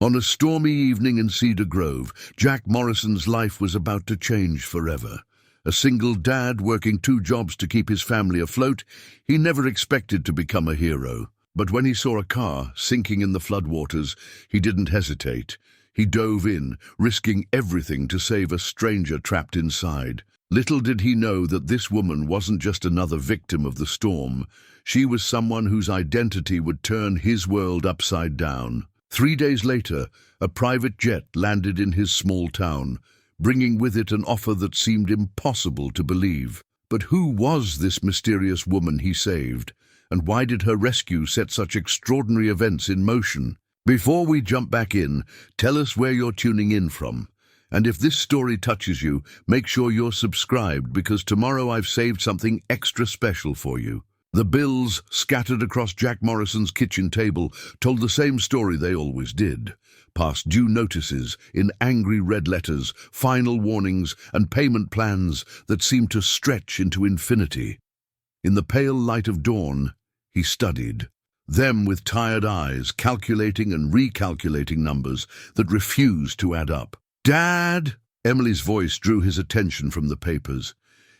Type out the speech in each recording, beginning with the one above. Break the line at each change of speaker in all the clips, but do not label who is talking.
On a stormy evening in Cedar Grove, Jack Morrison's life was about to change forever. A single dad working 2 jobs to keep his family afloat, he never expected to become a hero. But when he saw a car sinking in the floodwaters, he didn't hesitate. He dove in, risking everything to save a stranger trapped inside. Little did he know that this woman wasn't just another victim of the storm. She was someone whose identity would turn his world upside down. 3 days later, a private jet landed in his small town, bringing with it an offer that seemed impossible to believe. But who was this mysterious woman he saved, and why did her rescue set such extraordinary events in motion? Before we jump back in, tell us where you're tuning in from. And if this story touches you, make sure you're subscribed, because tomorrow I've saved something extra special for you. The bills scattered across Jack Morrison's kitchen table told the same story they always did. Past due notices in angry red letters, final warnings, and payment plans that seemed to stretch into infinity. In the pale light of dawn, he studied them with tired eyes, calculating and recalculating numbers that refused to add up. "Dad!" Emily's voice drew his attention from the papers.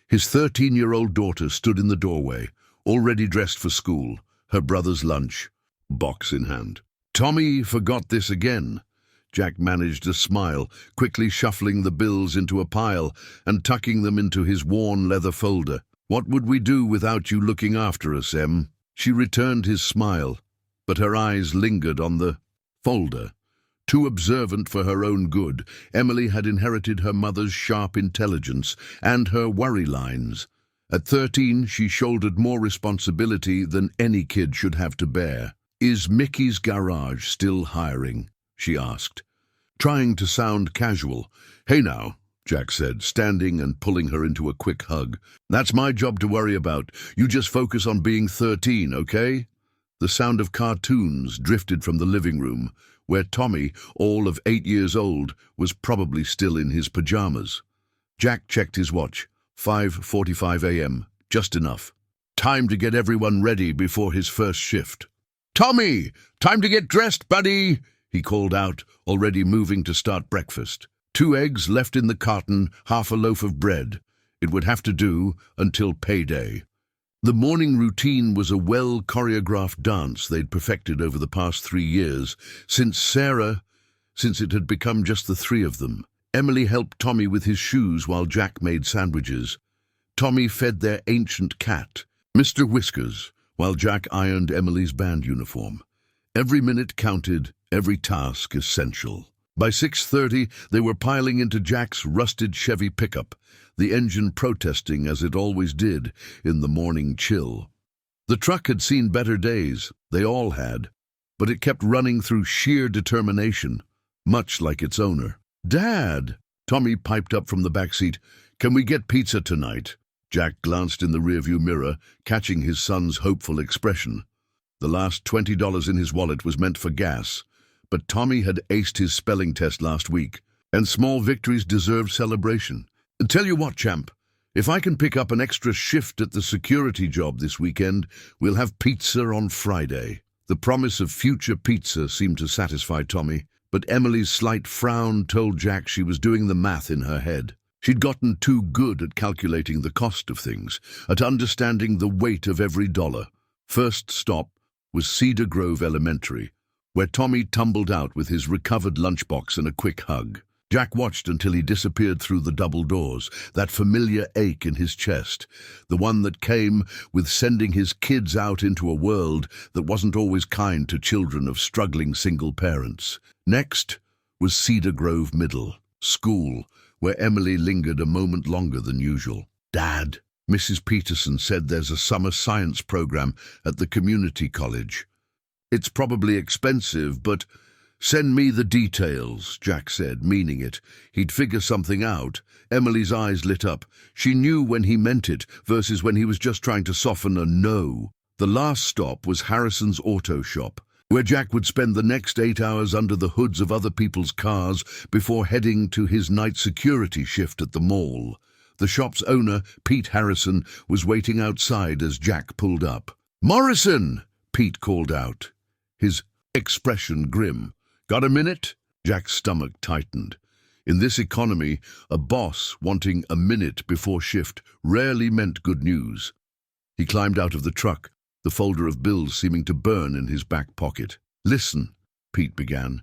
His 13-year-old daughter stood in the doorway, already dressed for school, her brother's lunch box in hand. "Tommy forgot this again." Jack managed a smile, quickly shuffling the bills into a pile and tucking them into his worn leather folder. "What would we do without you looking after us, Em?" She returned his smile, but her eyes lingered on the folder. Too observant for her own good, Emily had inherited her mother's sharp intelligence and her worry lines. At 13, she shouldered more responsibility than any kid should have to bear. "Is Mickey's garage still hiring?" she asked, trying to sound casual. "Hey now," Jack said, standing and pulling her into a quick hug. "That's my job to worry about. You just focus on being 13, okay?" The sound of cartoons drifted from the living room, where Tommy, all of 8 years old, was probably still in his pajamas. Jack checked his watch. 5:45 a.m., just enough. Time to get everyone ready before his first shift. "Tommy, time to get dressed, buddy," he called out, already moving to start breakfast. 2 eggs left in the carton, half a loaf of bread. It would have to do until payday. The morning routine was a well-choreographed dance they'd perfected over the past 3 years, since it had become just the 3 of them. Emily helped Tommy with his shoes while Jack made sandwiches. Tommy fed their ancient cat, Mr. Whiskers, while Jack ironed Emily's band uniform. Every minute counted, every task essential. By 6:30, they were piling into Jack's rusted Chevy pickup, the engine protesting as it always did in the morning chill. The truck had seen better days, they all had, but it kept running through sheer determination, much like its owner. "Dad!" Tommy piped up from the backseat. "Can we get pizza tonight?" Jack glanced in the rearview mirror, catching his son's hopeful expression. The last $20 in his wallet was meant for gas, but Tommy had aced his spelling test last week, and small victories deserved celebration. "Tell you what, champ, if I can pick up an extra shift at the security job this weekend, we'll have pizza on Friday." The promise of future pizza seemed to satisfy Tommy, but Emily's slight frown told Jack she was doing the math in her head. She'd gotten too good at calculating the cost of things, at understanding the weight of every dollar. First stop was Cedar Grove Elementary, where Tommy tumbled out with his recovered lunchbox and a quick hug. Jack watched until he disappeared through the double doors, that familiar ache in his chest, the one that came with sending his kids out into a world that wasn't always kind to children of struggling single parents. Next was Cedar Grove Middle School, where Emily lingered a moment longer than usual. "Dad," Mrs. Peterson said, "there's a summer science program at the community college. It's probably expensive, but—" "Send me the details," Jack said, meaning it. He'd figure something out. Emily's eyes lit up. She knew when he meant it versus when he was just trying to soften a no. The last stop was Harrison's auto shop, where Jack would spend the next 8 hours under the hoods of other people's cars before heading to his night security shift at the mall. The shop's owner, Pete Harrison, was waiting outside as Jack pulled up. "Morrison!" Pete called out, his expression grim. Got a minute? Jack's stomach tightened. In this economy, a boss wanting a minute before shift rarely meant good news. He climbed out of the truck, the folder of bills seeming to burn in his back pocket. "Listen," Pete began.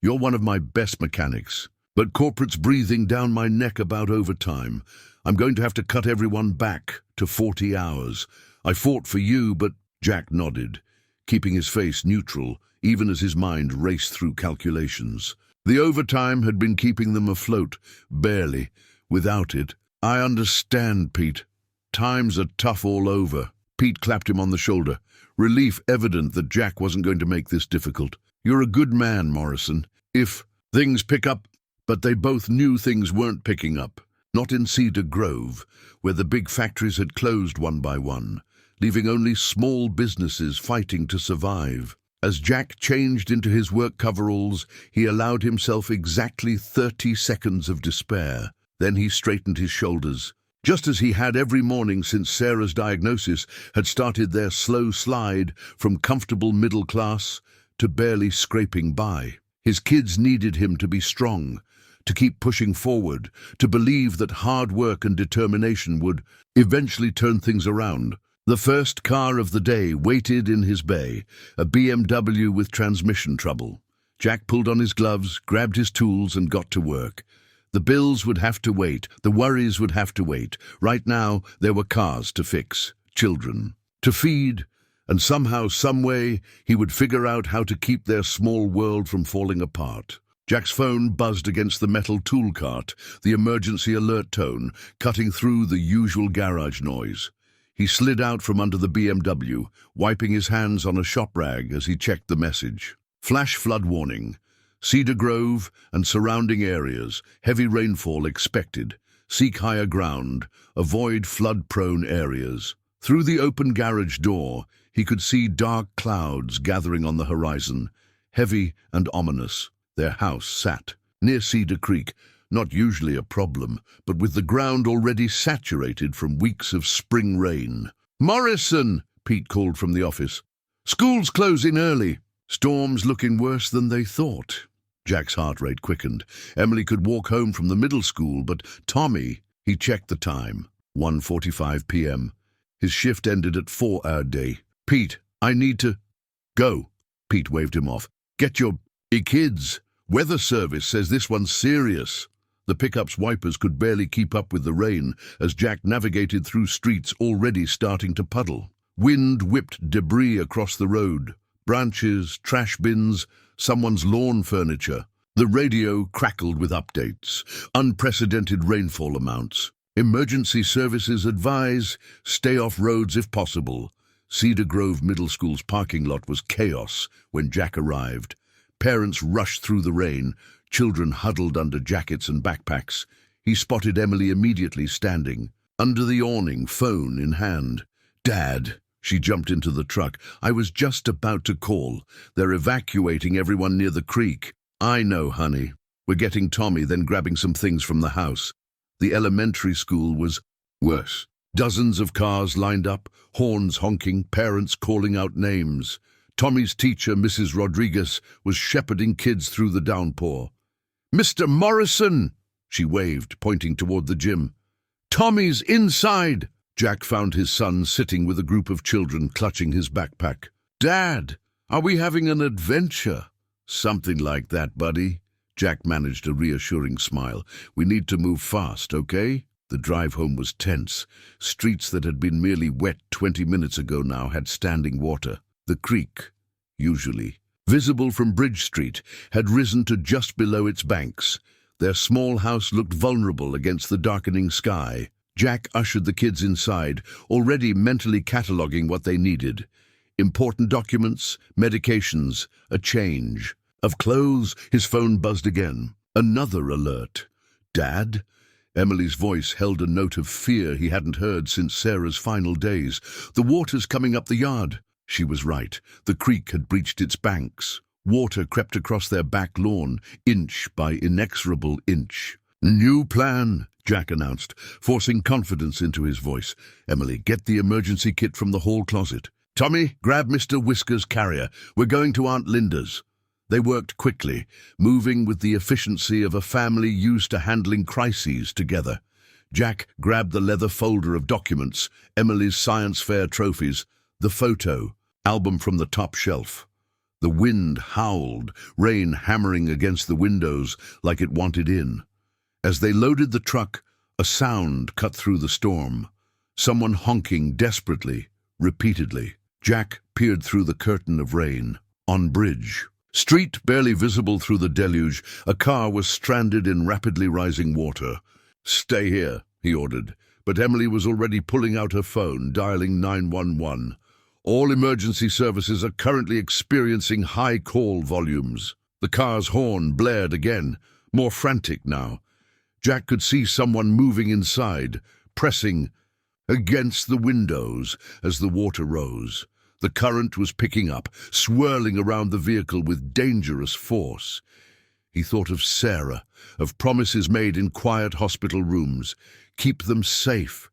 "You're one of my best mechanics, but corporate's breathing down my neck about overtime. I'm going to have to cut everyone back to 40 hours. I fought for you, but—" Jack nodded, keeping his face neutral, even as his mind raced through calculations. The overtime had been keeping them afloat, barely. Without it, "I understand, Pete. Times are tough all over." Pete clapped him on the shoulder, relief evident that Jack wasn't going to make this difficult. "You're a good man, Morrison. If things pick up—" But they both knew things weren't picking up. Not in Cedar Grove, where the big factories had closed one by one, leaving only small businesses fighting to survive. As Jack changed into his work coveralls, he allowed himself exactly 30 seconds of despair. Then he straightened his shoulders. Just as he had every morning since Sarah's diagnosis had started their slow slide from comfortable middle class to barely scraping by. His kids needed him to be strong, to keep pushing forward, to believe that hard work and determination would eventually turn things around. The first car of the day waited in his bay, a BMW with transmission trouble. Jack pulled on his gloves, grabbed his tools, and got to work. The bills would have to wait, the worries would have to wait. Right now, there were cars to fix, children to feed, and somehow, someway, he would figure out how to keep their small world from falling apart. Jack's phone buzzed against the metal tool cart, the emergency alert tone, cutting through the usual garage noise. He slid out from under the BMW, wiping his hands on a shop rag as he checked the message. Flash flood warning. Cedar Grove and surrounding areas. Heavy rainfall expected. Seek higher ground. Avoid flood-prone areas. Through the open garage door, he could see dark clouds gathering on the horizon, heavy and ominous. Their house sat near Cedar Creek, not usually a problem, but with the ground already saturated from weeks of spring rain. "Morrison!" Pete called from the office. "School's closing early." Storm's looking worse than they thought. Jack's heart rate quickened. Emily could walk home from the middle school, but Tommy— He checked the time. 1:45 p.m. His shift ended at 4-hour day. "Pete, I need to—" "Go." Pete waved him off. "Get your kids. Weather service says this one's serious." The pickup's wipers could barely keep up with the rain as Jack navigated through streets already starting to puddle. Wind whipped debris across the road. Branches, trash bins, someone's lawn furniture. The radio crackled with updates. Unprecedented rainfall amounts. Emergency services advise, stay off roads if possible. Cedar Grove Middle School's parking lot was chaos when Jack arrived. Parents rushed through the rain, children huddled under jackets and backpacks. He spotted Emily immediately standing, under the awning, phone in hand. "Dad," she jumped into the truck. "I was just about to call. They're evacuating everyone near the creek." "I know, honey. We're getting Tommy, then grabbing some things from the house." The elementary school was worse. Dozens of cars lined up, horns honking, parents calling out names. Tommy's teacher, Mrs. Rodriguez, was shepherding kids through the downpour. "Mr. Morrison!" she waved, pointing toward the gym. "Tommy's inside!" Jack found his son sitting with a group of children clutching his backpack. "Dad, are we having an adventure?" "Something like that, buddy." Jack managed a reassuring smile. "We need to move fast, okay?" The drive home was tense. Streets that had been merely wet 20 minutes ago now had standing water. The creek, usually visible from Bridge Street, had risen to just below its banks. Their small house looked vulnerable against the darkening sky. Jack ushered the kids inside, already mentally cataloging what they needed. Important documents, medications, a change. Of clothes, his phone buzzed again. Another alert. "Dad?" Emily's voice held a note of fear he hadn't heard since Sarah's final days. "The water's coming up the yard." She was right. The creek had breached its banks. Water crept across their back lawn, inch by inexorable inch. "New plan," Jack announced, forcing confidence into his voice. "Emily, get the emergency kit from the hall closet. Tommy, grab Mr. Whisker's carrier. We're going to Aunt Linda's." They worked quickly, moving with the efficiency of a family used to handling crises together. Jack grabbed the leather folder of documents, Emily's science fair trophies, the photo album from the top shelf. The wind howled, rain hammering against the windows like it wanted in. As they loaded the truck, a sound cut through the storm. Someone honking desperately, repeatedly. Jack peered through the curtain of rain. On bridge. Street barely visible through the deluge, a car was stranded in rapidly rising water. "Stay here," he ordered, but Emily was already pulling out her phone, dialing 911. "All emergency services are currently experiencing high call volumes." The car's horn blared again, more frantic now. Jack could see someone moving inside, pressing against the windows as the water rose. The current was picking up, swirling around the vehicle with dangerous force. He thought of Sarah, of promises made in quiet hospital rooms. Keep them safe,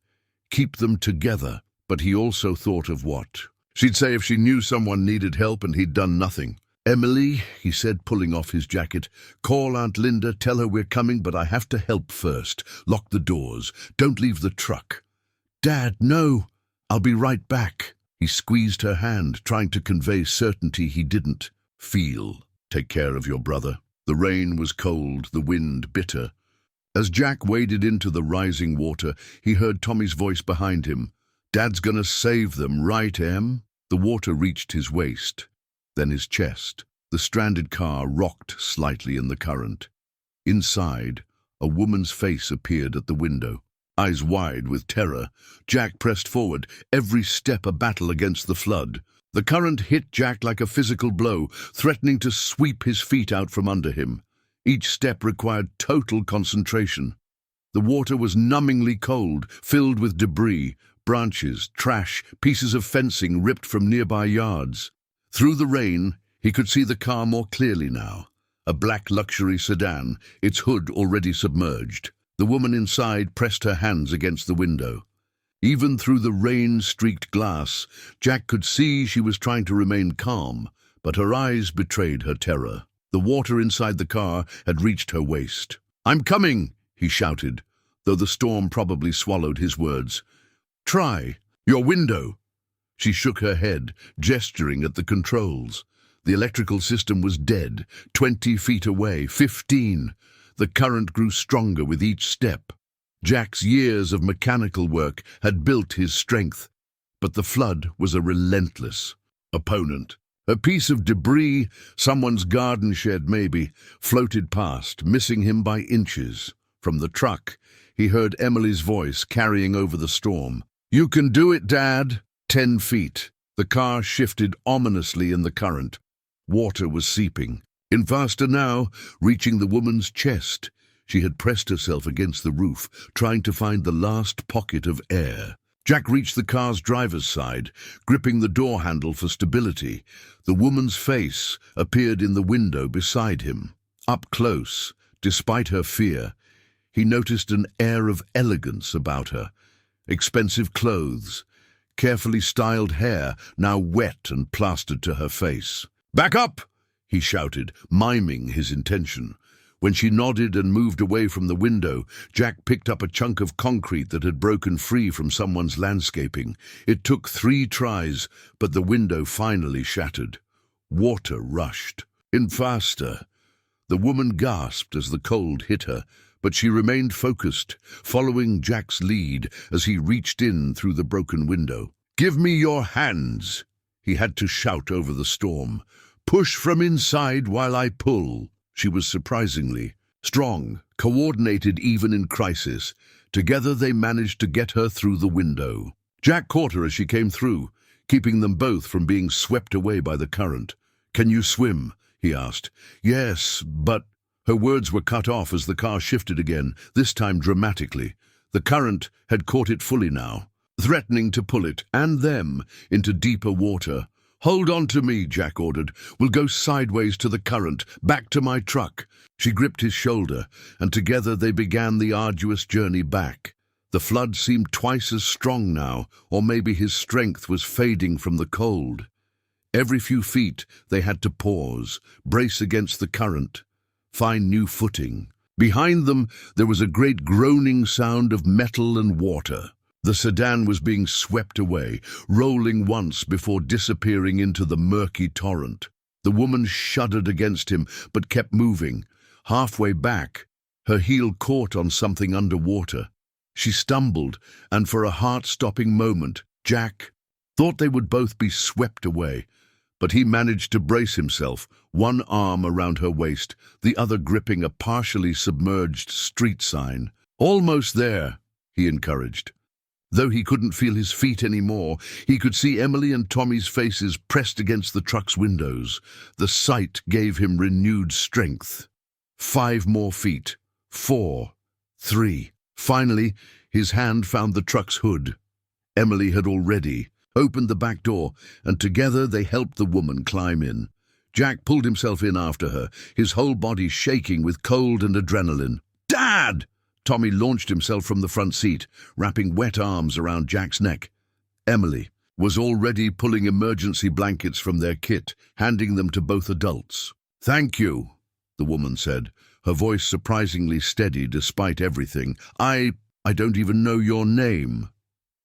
keep them together. But he also thought of what she'd say if she knew someone needed help and he'd done nothing. "Emily," he said, pulling off his jacket, "call Aunt Linda, tell her we're coming, but I have to help first. Lock the doors. Don't leave the truck." "Dad, no. I'll be right back." He squeezed her hand, trying to convey certainty he didn't feel. "Take care of your brother." The rain was cold, the wind bitter. As Jack waded into the rising water, he heard Tommy's voice behind him. "Dad's gonna save them, right, Em?" The water reached his waist, then his chest. The stranded car rocked slightly in the current. Inside, a woman's face appeared at the window. Eyes wide with terror, Jack pressed forward, every step a battle against the flood. The current hit Jack like a physical blow, threatening to sweep his feet out from under him. Each step required total concentration. The water was numbingly cold, filled with debris, branches, trash, pieces of fencing ripped from nearby yards. Through the rain, he could see the car more clearly now. A black luxury sedan, its hood already submerged. The woman inside pressed her hands against the window. Even through the rain-streaked glass, Jack could see she was trying to remain calm, but her eyes betrayed her terror. The water inside the car had reached her waist. "I'm coming," he shouted, though the storm probably swallowed his words. "Try your window." She shook her head, gesturing at the controls. The electrical system was dead, 20 feet away, 15. The current grew stronger with each step. Jack's years of mechanical work had built his strength, but the flood was a relentless opponent. A piece of debris, someone's garden shed maybe, floated past, missing him by inches. From the truck, he heard Emily's voice carrying over the storm. "You can do it, Dad." 10 feet. The car shifted ominously in the current. Water was seeping. In faster now, reaching the woman's chest. She had pressed herself against the roof, trying to find the last pocket of air. Jack reached the car's driver's side, gripping the door handle for stability. The woman's face appeared in the window beside him. Up close, despite her fear, he noticed an air of elegance about her. Expensive clothes, carefully styled hair, now wet and plastered to her face. "Back up!" he shouted, miming his intention. When she nodded and moved away from the window, Jack picked up a chunk of concrete that had broken free from someone's landscaping. It took 3 tries, but the window finally shattered. Water rushed. In faster. The woman gasped as the cold hit her, but she remained focused, following Jack's lead as he reached in through the broken window. "Give me your hands," he had to shout over the storm. "Push from inside while I pull." She was surprisingly strong, coordinated even in crisis. Together they managed to get her through the window. Jack caught her as she came through, keeping them both from being swept away by the current. "Can you swim?" he asked. "Yes, but—" Her words were cut off as the car shifted again, this time dramatically. The current had caught it fully now, threatening to pull it, and them, into deeper water. "Hold on to me," Jack ordered. "We'll go sideways to the current, back to my truck." She gripped his shoulder, and together they began the arduous journey back. The flood seemed twice as strong now, or maybe his strength was fading from the cold. Every few feet, they had to pause, brace against the current, find new footing. Behind them, there was a great groaning sound of metal and water. The sedan was being swept away, rolling once before disappearing into the murky torrent. The woman shuddered against him, but kept moving. Halfway back, her heel caught on something underwater. She stumbled, and for a heart-stopping moment, Jack thought they would both be swept away. But he managed to brace himself, one arm around her waist, the other gripping a partially submerged street sign. "Almost there," he encouraged. Though he couldn't feel his feet anymore, he could see Emily and Tommy's faces pressed against the truck's windows. The sight gave him renewed strength. 5 more feet. 4. 3. Finally, his hand found the truck's hood. Emily had already opened the back door, and together they helped the woman climb in. Jack pulled himself in after her, his whole body shaking with cold and adrenaline. "Dad!" Tommy launched himself from the front seat, wrapping wet arms around Jack's neck. Emily was already pulling emergency blankets from their kit, handing them to both adults. "Thank you," the woman said, her voice surprisingly steady despite everything. I don't even know your name."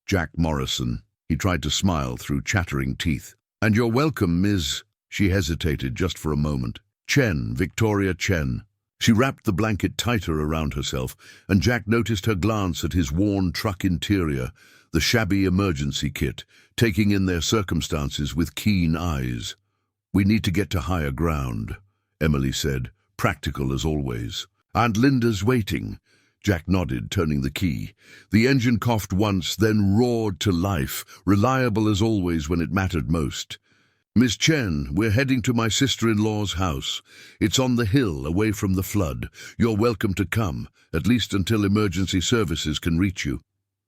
"Jack Morrison." He tried to smile through chattering teeth. "And you're welcome, Ms." She hesitated just for a moment. "Chen, Victoria Chen." She wrapped the blanket tighter around herself, and Jack noticed her glance at his worn truck interior, the shabby emergency kit, taking in their circumstances with keen eyes. "We need to get to higher ground," Emily said, practical as always. "Aunt Linda's waiting." Jack nodded, turning the key. The engine coughed once, then roared to life, reliable as always when it mattered most. "Miss Chen, we're heading to my sister-in-law's house. It's on the hill, away from the flood. You're welcome to come, at least until emergency services can reach you."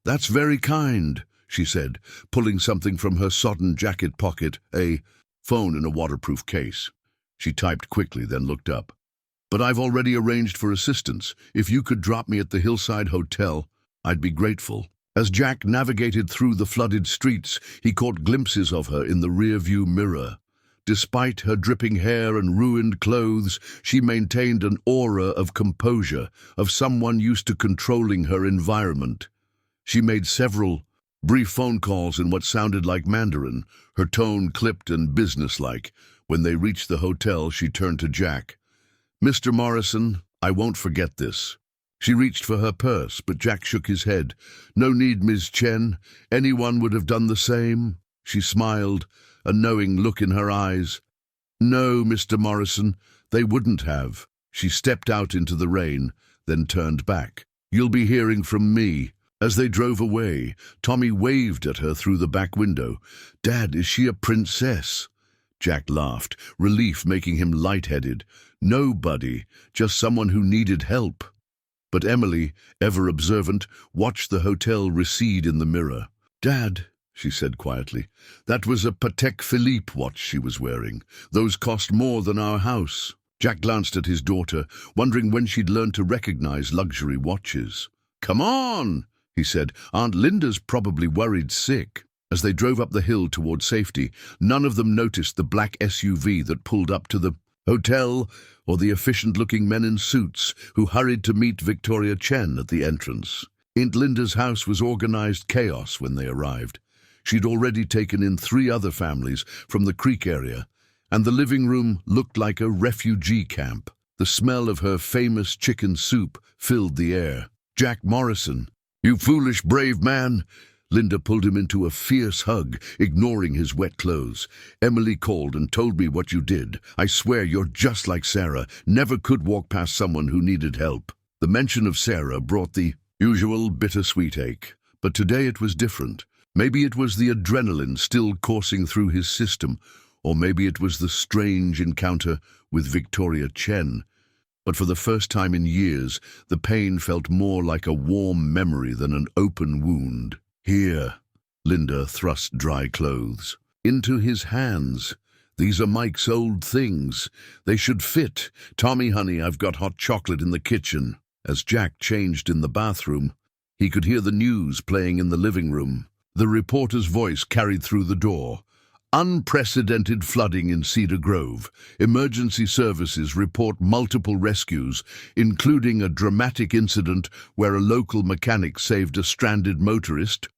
"That's very kind," she said, pulling something from her sodden jacket pocket, a phone in a waterproof case. She typed quickly, then looked up. "But I've already arranged for assistance. If you could drop me at the Hillside Hotel, I'd be grateful." As Jack navigated through the flooded streets, he caught glimpses of her in the rear-view mirror. Despite her dripping hair and ruined clothes, she maintained an aura of composure, of someone used to controlling her environment. She made several brief phone calls in what sounded like Mandarin, her tone clipped and businesslike. When they reached the hotel, she turned to Jack. "Mr. Morrison, I won't forget this." She reached for her purse, but Jack shook his head. "No need, Ms. Chen. Anyone would have done the same." She smiled, a knowing look in her eyes. "No, Mr. Morrison, they wouldn't have." She stepped out into the rain, then turned back. "You'll be hearing from me." As they drove away, Tommy waved at her through the back window. "Dad, is she a princess?" Jack laughed, relief making him lightheaded. "Nobody, just someone who needed help." But Emily, ever observant, watched the hotel recede in the mirror. "Dad," she said quietly, "that was a Patek Philippe watch she was wearing. Those cost more than our house." Jack glanced at his daughter, wondering when she'd learn to recognize luxury watches. "Come on," he said. "Aunt Linda's probably worried sick." As they drove up the hill toward safety, none of them noticed the black SUV that pulled up to the hotel or the efficient-looking men in suits who hurried to meet Victoria Chen at the entrance. Aunt Linda's house was organized chaos when they arrived. She'd already taken in 3 other families from the creek area, and the living room looked like a refugee camp. The smell of her famous chicken soup filled the air. "Jack Morrison, you foolish brave man!" Linda pulled him into a fierce hug, ignoring his wet clothes. "Emily called and told me what you did. I swear you're just like Sarah, never could walk past someone who needed help." The mention of Sarah brought the usual bittersweet ache, but today it was different. Maybe it was the adrenaline still coursing through his system, or maybe it was the strange encounter with Victoria Chen. But for the first time in years, the pain felt more like a warm memory than an open wound. "Here," Linda thrust dry clothes into his hands. "These are Mike's old things. They should fit. Tommy, honey, I've got hot chocolate in the kitchen." As Jack changed in the bathroom, he could hear the news playing in the living room. The reporter's voice carried through the door. Unprecedented flooding in Cedar Grove. Emergency services report multiple rescues, including a dramatic incident where a local mechanic saved a stranded motorist.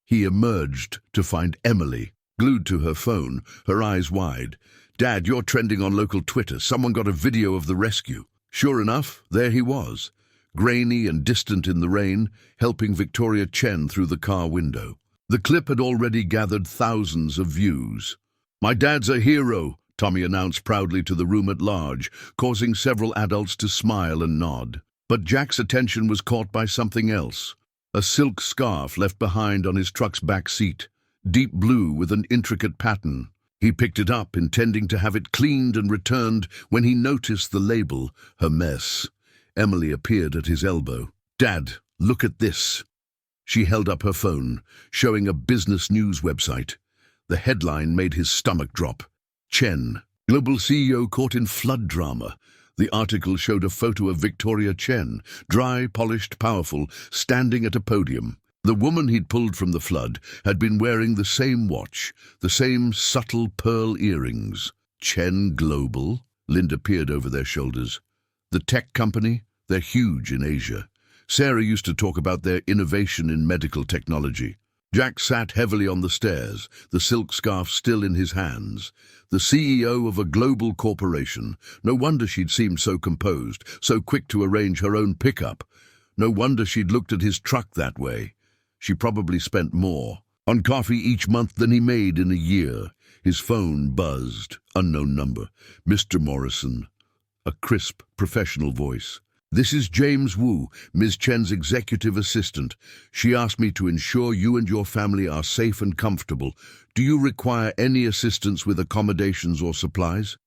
He emerged to find Emily, glued to her phone, her eyes wide. "Dad, you're trending on local Twitter. Someone got a video of the rescue." Sure enough, there he was, grainy and distant in the rain, helping Victoria Chen through the car window. The clip had already gathered thousands of views. "My dad's a hero," Tommy announced proudly to the room at large, causing several adults to smile and nod. But Jack's attention was caught by something else. A silk scarf left behind on his truck's back seat, deep blue with an intricate pattern. He picked it up, intending to have it cleaned and returned, when he noticed the label, Hermes. Emily appeared at his elbow. "Dad, look at this." She held up her phone, showing a business news website. The headline made his stomach drop. "Chen, global CEO caught in flood drama." The article showed a photo of Victoria Chen, dry, polished, powerful, standing at a podium. The woman he'd pulled from the flood had been wearing the same watch, the same subtle pearl earrings. Chen Global? Linda peered over their shoulders. The tech company? They're huge in Asia. Sarah used to talk about their innovation in medical technology. Jack sat heavily on the stairs, the silk scarf still in his hands. The CEO of a global corporation. No wonder she'd seemed so composed, so quick to arrange her own pickup. No wonder she'd looked at his truck that way. She probably spent more on coffee each month than he made in a year. His phone buzzed. Unknown number. "Mr. Morrison." A crisp, professional voice. "This is James Wu, Ms. Chen's executive assistant. She asked me to ensure you and your family are safe and comfortable. Do you require any assistance with accommodations or supplies?"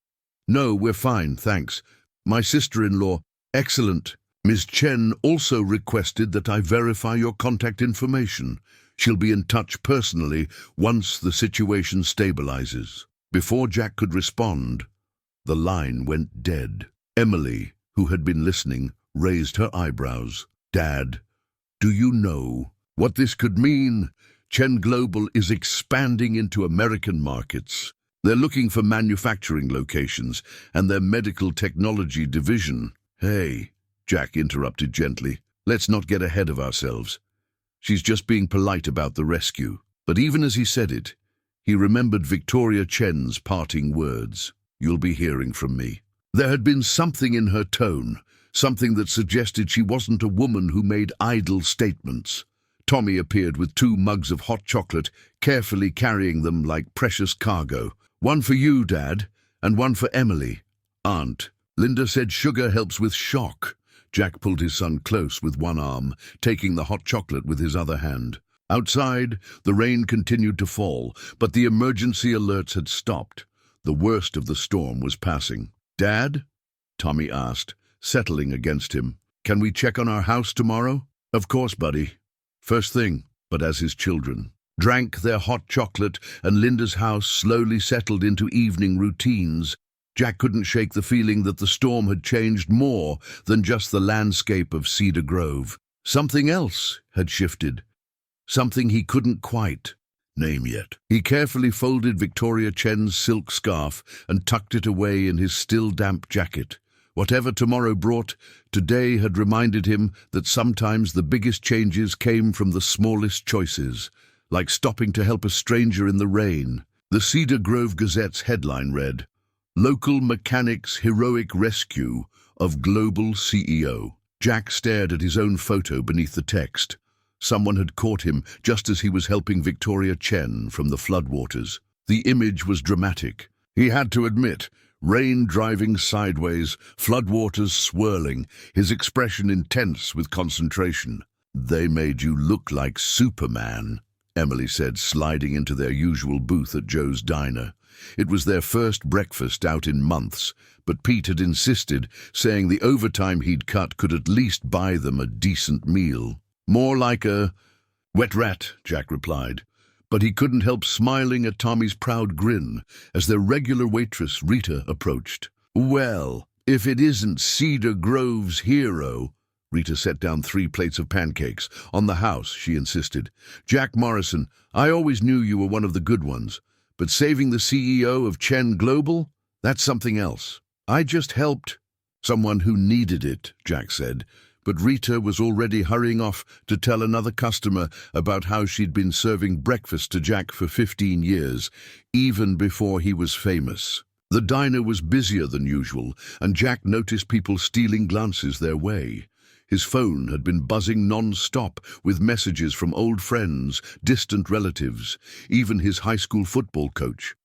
"No, we're fine, thanks. My sister-in-law..." "Excellent. Ms. Chen also requested that I verify your contact information. She'll be in touch personally once the situation stabilizes." Before Jack could respond, the line went dead. Emily, who had been listening, raised her eyebrows. "Dad, do you know what this could mean? Chen Global is expanding into American markets. They're looking for manufacturing locations and their medical technology division." "Hey," Jack interrupted gently, "let's not get ahead of ourselves. She's just being polite about the rescue." But even as he said it, he remembered Victoria Chen's parting words. "You'll be hearing from me." There had been something in her tone, something that suggested she wasn't a woman who made idle statements. Tommy appeared with 2 mugs of hot chocolate, carefully carrying them like precious cargo. "One for you, Dad, and one for Emily." "Aunt, Linda said sugar helps with shock." Jack pulled his son close with one arm, taking the hot chocolate with his other hand. Outside, the rain continued to fall, but the emergency alerts had stopped. The worst of the storm was passing. "Dad?" Tommy asked, settling against him. "Can we check on our house tomorrow?" "Of course, buddy. First thing." But as his children drank their hot chocolate and Linda's house slowly settled into evening routines, Jack couldn't shake the feeling that the storm had changed more than just the landscape of Cedar Grove. Something else had shifted. Something he couldn't quite name yet. He carefully folded Victoria Chen's silk scarf and tucked it away in his still damp jacket. Whatever tomorrow brought, today had reminded him that sometimes the biggest changes came from the smallest choices, like stopping to help a stranger in the rain. The Cedar Grove Gazette's headline read, "Local Mechanics Heroic Rescue of Global CEO." Jack stared at his own photo beneath the text. Someone had caught him just as he was helping Victoria Chen from the floodwaters. The image was dramatic. He had to admit, rain driving sideways, floodwaters swirling, his expression intense with concentration. "They made you look like Superman," Emily said, sliding into their usual booth at Joe's diner. It was their first breakfast out in months, but Pete had insisted, saying the overtime he'd cut could at least buy them a decent meal. "More like a wet rat," Jack replied, but he couldn't help smiling at Tommy's proud grin as their regular waitress, Rita, approached. "Well, if it isn't Cedar Grove's hero." Rita set down 3 plates of pancakes. "On the house," she insisted. "Jack Morrison, I always knew you were one of the good ones, But saving the CEO of Chen Global? That's something else. I just helped someone who needed it, Jack said. But Rita was already hurrying off to tell another customer about how she'd been serving breakfast to Jack for 15 years, even before he was famous. The diner was busier than usual, and Jack noticed people stealing glances their way. His phone had been buzzing non-stop with messages from old friends, distant relatives, even his high school football coach.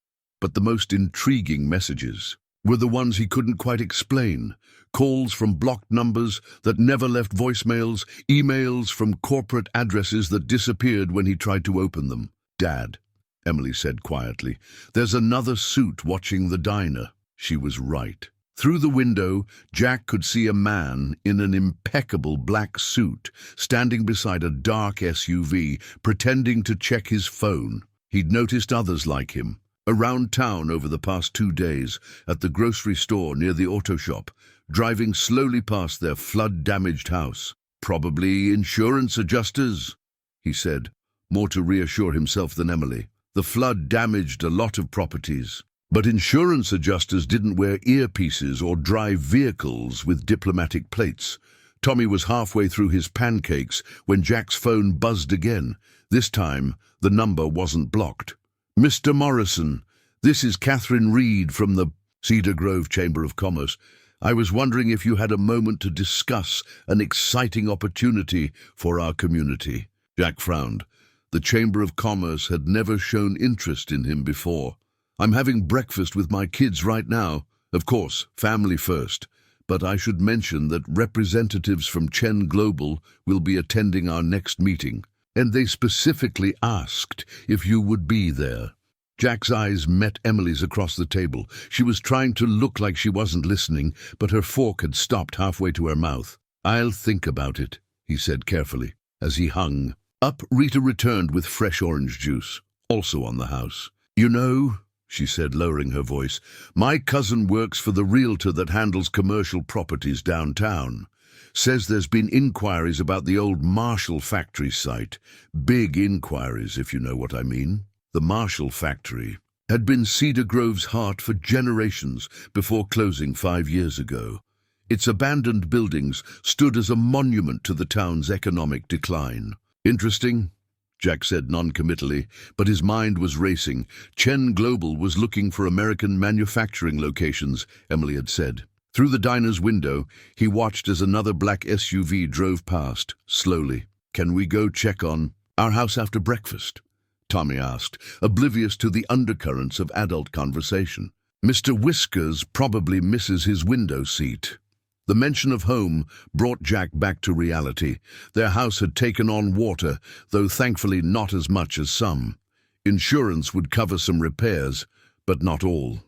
But the most intriguing messages were the ones he couldn't quite explain. Calls from blocked numbers that never left voicemails, emails from corporate addresses that disappeared when he tried to open them. "Dad," Emily said quietly, "there's another suit watching the diner." She was right. Through the window, Jack could see a man in an impeccable black suit standing beside a dark SUV, pretending to check his phone. He'd noticed others like him around town over the past 2 days, at the grocery store near the auto shop, driving slowly past their flood-damaged house. "Probably insurance adjusters," he said, more to reassure himself than Emily. The flood damaged a lot of properties. But insurance adjusters didn't wear earpieces or drive vehicles with diplomatic plates. Tommy was halfway through his pancakes when Jack's phone buzzed again. This time, the number wasn't blocked. "Mr. Morrison, this is Catherine Reed from the Cedar Grove Chamber of Commerce. I was wondering if you had a moment to discuss an exciting opportunity for our community." Jack frowned. The Chamber of Commerce had never shown interest in him before. "I'm having breakfast with my kids right now. Of course, family first. But I should mention that representatives from Chen Global will be attending our next meeting, and they specifically asked if you would be there." Jack's eyes met Emily's across the table. She was trying to look like she wasn't listening, but her fork had stopped halfway to her mouth. "I'll think about it," he said carefully, as he hung up. Rita returned with fresh orange juice, also on the house. "You know," she said, lowering her voice, "my cousin works for the realtor that handles commercial properties downtown. Says there's been inquiries about the old Marshall factory site. Big inquiries, if you know what I mean." The Marshall factory had been Cedar Grove's heart for generations before closing 5 years ago. Its abandoned buildings stood as a monument to the town's economic decline. "Interesting," Jack said non-committally, but his mind was racing. Chen Global was looking for American manufacturing locations, Emily had said. Through the diner's window, he watched as another black SUV drove past, slowly. "Can we go check on our house after breakfast?" Tommy asked, oblivious to the undercurrents of adult conversation. "Mr. Whiskers probably misses his window seat." The mention of home brought Jack back to reality. Their house had taken on water, though thankfully not as much as some. Insurance would cover some repairs, but not all.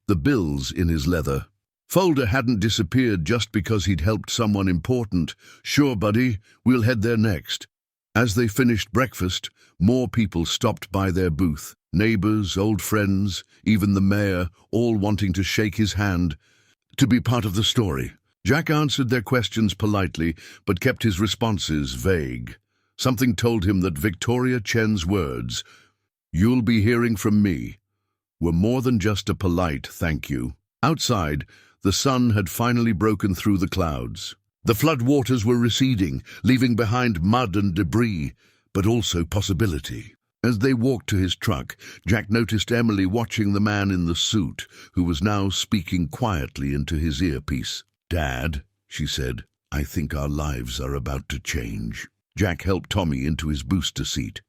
The bills in his leather folder hadn't disappeared just because he'd helped someone important. "Sure, buddy, we'll head there next." As they finished breakfast, more people stopped by their booth. Neighbors, old friends, even the mayor, all wanting to shake his hand, to be part of the story. Jack answered their questions politely, but kept his responses vague. Something told him that Victoria Chen's words, "You'll be hearing from me," were more than just a polite thank you. Outside, the sun had finally broken through the clouds. The flood waters were receding, leaving behind mud and debris, but also possibility. As they walked to his truck, Jack noticed Emily watching the man in the suit, who was now speaking quietly into his earpiece. "Dad," she said, "I think our lives are about to change." Jack helped Tommy into his booster seat,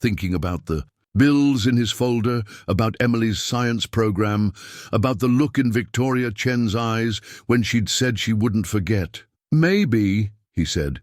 thinking about the bills in his folder, about Emily's science program, about the look in Victoria Chen's eyes when she'd said she wouldn't forget. "Maybe," he said,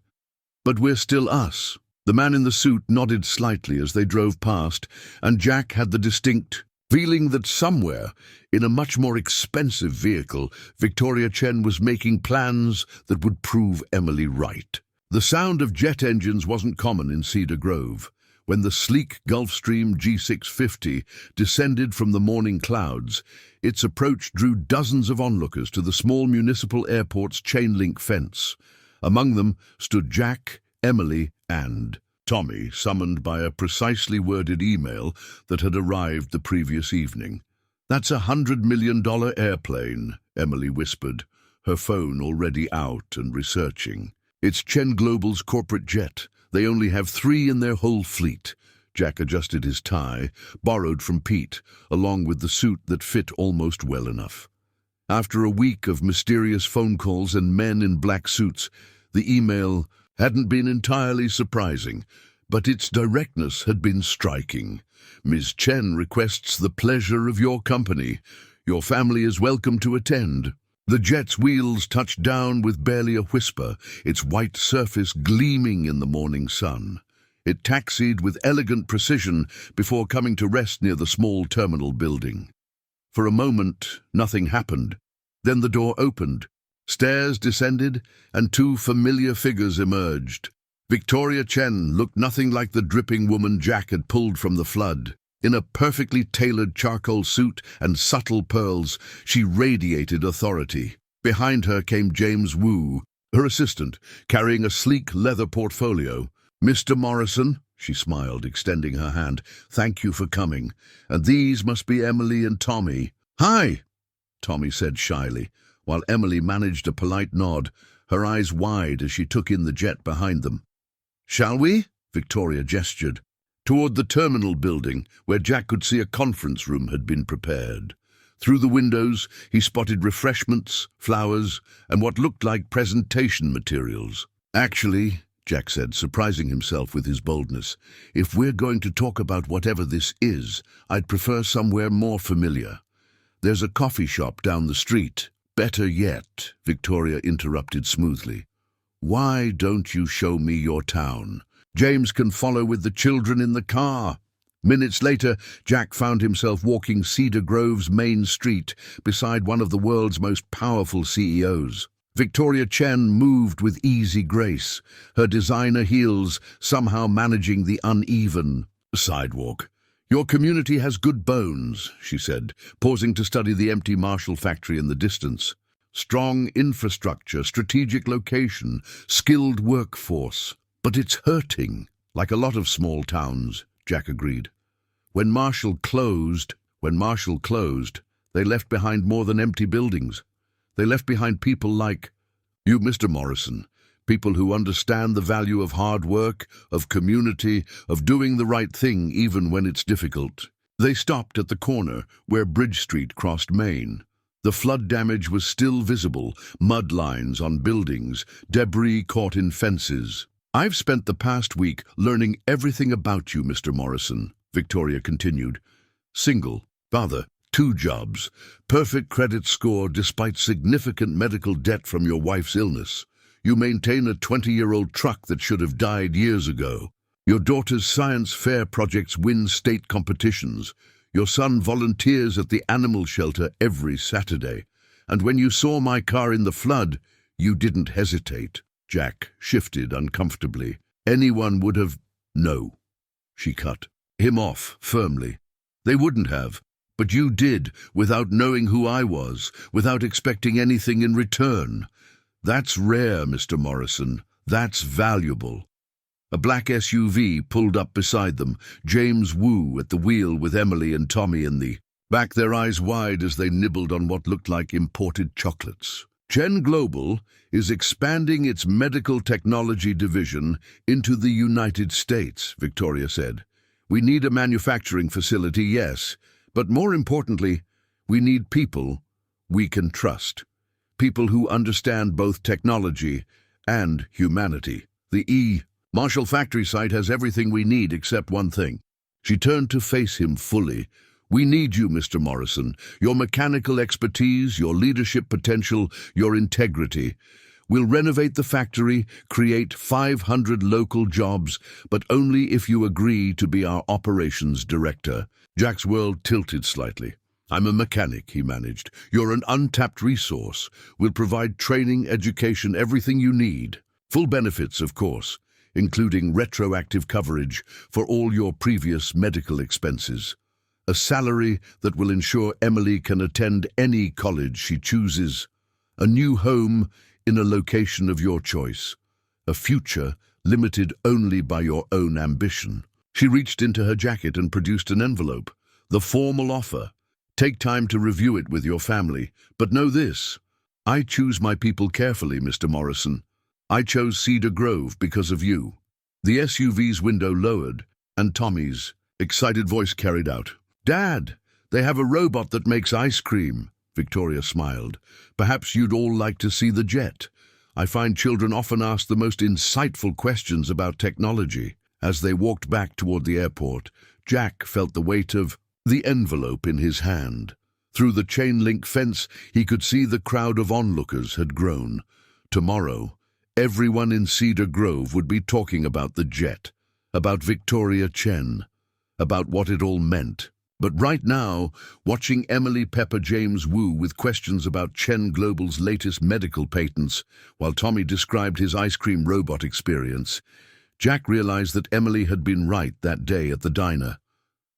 "but we're still us." The man in the suit nodded slightly as they drove past, and Jack had the distinct feeling that somewhere, in a much more expensive vehicle, Victoria Chen was making plans that would prove Emily right. The sound of jet engines wasn't common in Cedar Grove. When the sleek Gulfstream G650 descended from the morning clouds, its approach drew dozens of onlookers to the small municipal airport's chain-link fence. Among them stood Jack, Emily, and Tommy, summoned by a precisely worded email that had arrived the previous evening. "That's $100 million airplane," Emily whispered, her phone already out and researching. "It's Chen Global's corporate jet. They only have 3 in their whole fleet." Jack adjusted his tie, borrowed from Pete, along with the suit that fit almost well enough. After a week of mysterious phone calls and men in black suits, the email hadn't been entirely surprising, but its directness had been striking. "Ms. Chen requests the pleasure of your company. Your family is welcome to attend." The jet's wheels touched down with barely a whisper, its white surface gleaming in the morning sun. It taxied with elegant precision before coming to rest near the small terminal building. For a moment, nothing happened. Then the door opened. Stairs descended, and 2 familiar figures emerged. Victoria Chen looked nothing like the dripping woman Jack had pulled from the flood. In a perfectly tailored charcoal suit and subtle pearls, she radiated authority. Behind her came James Wu, her assistant, carrying a sleek leather portfolio. "Mr. Morrison," she smiled, extending her hand, "thank you for coming. And these must be Emily and Tommy." "Hi," Tommy said shyly, while Emily managed a polite nod, her eyes wide as she took in the jet behind them. "Shall we?" Victoria gestured toward the terminal building, where Jack could see a conference room had been prepared. Through the windows, he spotted refreshments, flowers, and what looked like presentation materials. "Actually," Jack said, surprising himself with his boldness, "if we're going to talk about whatever this is, I'd prefer somewhere more familiar. There's a coffee shop down the street." "Better yet," Victoria interrupted smoothly, "why don't you show me your town? James can follow with the children in the car." Minutes later, Jack found himself walking Cedar Grove's main street beside one of the world's most powerful CEOs. Victoria Chen moved with easy grace, her designer heels somehow managing the uneven sidewalk. "Your community has good bones," she said, pausing to study the empty Marshall factory in the distance. "Strong infrastructure, strategic location, skilled workforce. But it's hurting, like a lot of small towns," Jack agreed. When Marshall closed, they left behind more than empty buildings. They left behind people like you, Mr. Morrison, people who understand the value of hard work, of community, of doing the right thing even when it's difficult. They stopped at the corner where Bridge Street crossed Main. The flood damage was still visible, mud lines on buildings, debris caught in fences. "I've spent the past week learning everything about you, Mr. Morrison," Victoria continued. "Single, father, 2 jobs, perfect credit score despite significant medical debt from your wife's illness. You maintain a 20-year-old truck that should have died years ago. Your daughter's science fair projects win state competitions. Your son volunteers at the animal shelter every Saturday. And when you saw my car in the flood, you didn't hesitate." Jack shifted uncomfortably. "Anyone would have—" "No," she cut him off firmly. "They wouldn't have. But you did, without knowing who I was, without expecting anything in return. That's rare, Mr. Morrison. That's valuable." A black SUV pulled up beside them, James Wu at the wheel with Emily and Tommy in the back, their eyes wide as they nibbled on what looked like imported chocolates. "Chen Global is expanding its medical technology division into the United States," Victoria said. "We need a manufacturing facility, yes, but more importantly, we need people we can trust. People who understand both technology and humanity. The Marshall factory site has everything we need except one thing." She turned to face him fully. "We need you, Mr. Morrison. Your mechanical expertise, your leadership potential, your integrity. We'll renovate the factory, create 500 local jobs, but only if you agree to be our operations director." Jack's world tilted slightly. "I'm a mechanic," he managed. "You're an untapped resource. We'll provide training, education, everything you need. Full benefits, of course, including retroactive coverage for all your previous medical expenses. A salary that will ensure Emily can attend any college she chooses. A new home in a location of your choice. A future limited only by your own ambition. She reached into her jacket and produced an envelope. The formal offer. Take time to review it with your family. But know this. I choose my people carefully, Mr. Morrison. I chose Cedar Grove because of you. The SUV's window lowered, and Tommy's excited voice carried out. Dad, they have a robot that makes ice cream. Victoria smiled. Perhaps you'd all like to see the jet. I find children often ask the most insightful questions about technology. As they walked back toward the airport, Jack felt the weight of the envelope in his hand. Through the chain-link fence, he could see the crowd of onlookers had grown. Tomorrow, everyone in Cedar Grove would be talking about the jet, about Victoria Chen, about what it all meant. But right now, watching Emily pepper James Wu with questions about Chen Global's latest medical patents, while Tommy described his ice cream robot experience, Jack realized that Emily had been right that day at the diner.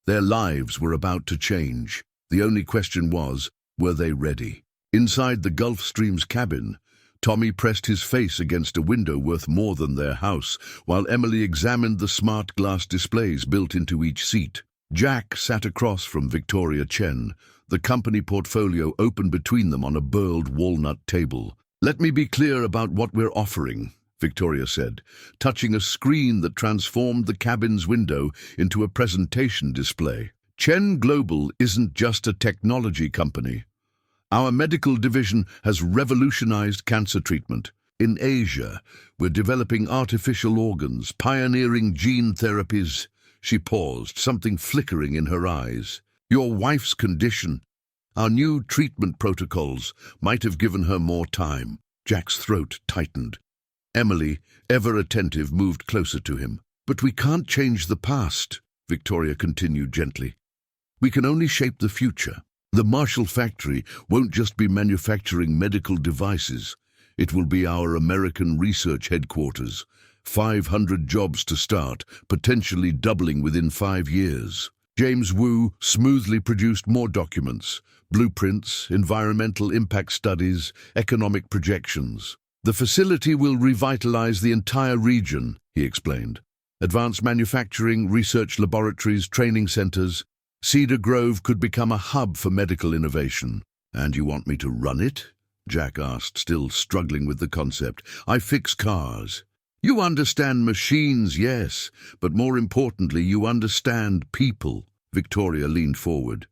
Their lives were about to change. The only question was, were they ready? Inside the Gulfstream's cabin, Tommy pressed his face against a window worth more than their house, while Emily examined the smart glass displays built into each seat. Jack sat across from Victoria Chen, the company portfolio open between them on a burled walnut table. Let me be clear about what we're offering, Victoria said, touching a screen that transformed the cabin's window into a presentation display. Chen Global isn't just a technology company. Our medical division has revolutionized cancer treatment. In Asia, we're developing artificial organs, pioneering gene therapies. She paused, something flickering in her eyes. Your wife's condition. Our new treatment protocols might have given her more time. Jack's throat tightened. Emily, ever attentive, moved closer to him. But we can't change the past, Victoria continued gently. We can only shape the future. The Marshall factory won't just be manufacturing medical devices. It will be our American research headquarters. 500 jobs to start, potentially doubling within 5 years. James Wu smoothly produced more documents, blueprints, environmental impact studies, economic projections. The facility will revitalize the entire region, he explained. Advanced manufacturing, research laboratories, training centers. Cedar Grove could become a hub for medical innovation. And you want me to run it? Jack asked, still struggling with the concept. I fix cars. You understand machines, yes, but more importantly, you understand people. Victoria leaned forward.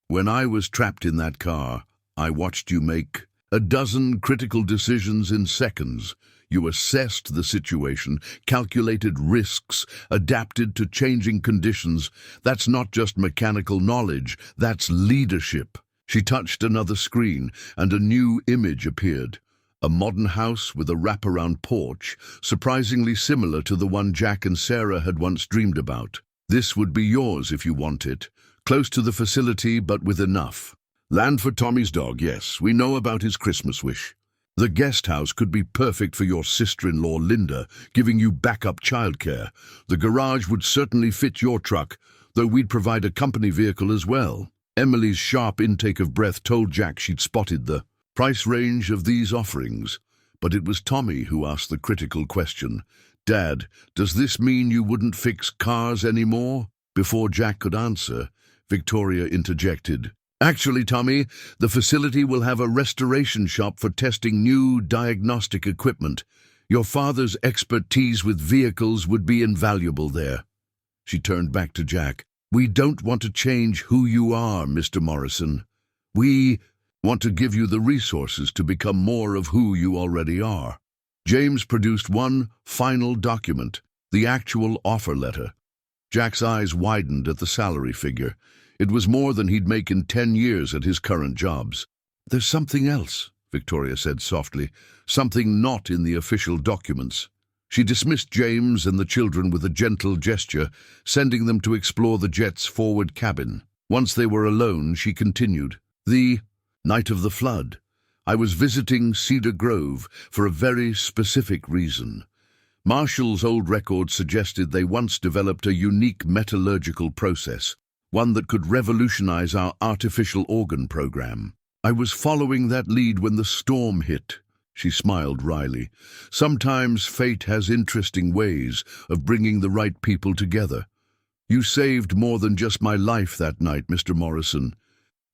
When I was trapped in that car, I watched you make a dozen critical decisions in seconds. You assessed the situation, calculated risks, adapted to changing conditions. That's not just mechanical knowledge, that's leadership. She touched another screen, and a new image appeared. A modern house with a wraparound porch, surprisingly similar to the one Jack and Sarah had once dreamed about. This would be yours if you want it. Close to the facility, but with enough. Land for Tommy's dog, yes. We know about his Christmas wish. The guest house could be perfect for your sister-in-law, Linda, giving you backup childcare. The garage would certainly fit your truck, though we'd provide a company vehicle as well. Emily's sharp intake of breath told Jack she'd spotted the price range of these offerings, but it was Tommy who asked the critical question. Dad, does this mean you wouldn't fix cars anymore? Before Jack could answer, Victoria interjected. Actually, Tommy, the facility will have a restoration shop for testing new diagnostic equipment. Your father's expertise with vehicles would be invaluable there. She turned back to Jack. We don't want to change who you are, Mr. Morrison. We want to give you the resources to become more of who you already are. James produced one final document, the actual offer letter. Jack's eyes widened at the salary figure. It was more than he'd make in 10 years at his current jobs. There's something else, Victoria said softly, something not in the official documents. She dismissed James and the children with a gentle gesture, sending them to explore the jet's forward cabin. Once they were alone, she continued. The night of the flood. I was visiting Cedar Grove for a very specific reason. Marshall's old records suggested they once developed a unique metallurgical process, one that could revolutionize our artificial organ program. I was following that lead when the storm hit. She smiled wryly. Sometimes fate has interesting ways of bringing the right people together. You saved more than just my life that night, Mr. Morrison.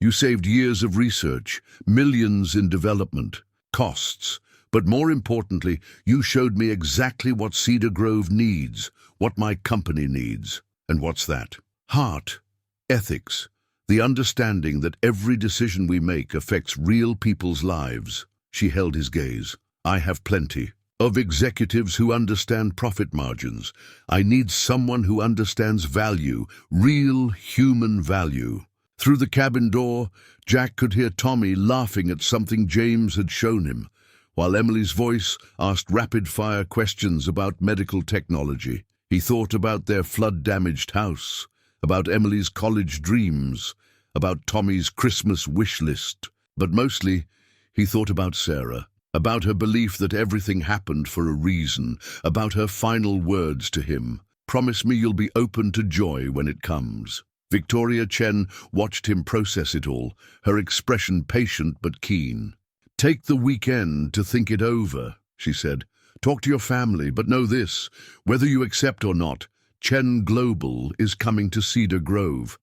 You saved years of research, millions in development, costs. But more importantly, you showed me exactly what Cedar Grove needs, what my company needs. And what's that? Heart, ethics, the understanding that every decision we make affects real people's lives. She held his gaze. I have plenty of executives who understand profit margins. I need someone who understands value, real human value. Through the cabin door, Jack could hear Tommy laughing at something James had shown him, while Emily's voice asked rapid-fire questions about medical technology. He thought about their flood-damaged house, about Emily's college dreams, about Tommy's Christmas wish list. But mostly, he thought about Sarah, about her belief that everything happened for a reason, about her final words to him. Promise me you'll be open to joy when it comes. Victoria Chen watched him process it all, her expression patient but keen. Take the weekend to think it over, she said. Talk to your family, but know this, whether you accept or not, Chen Global is coming to Cedar Grove.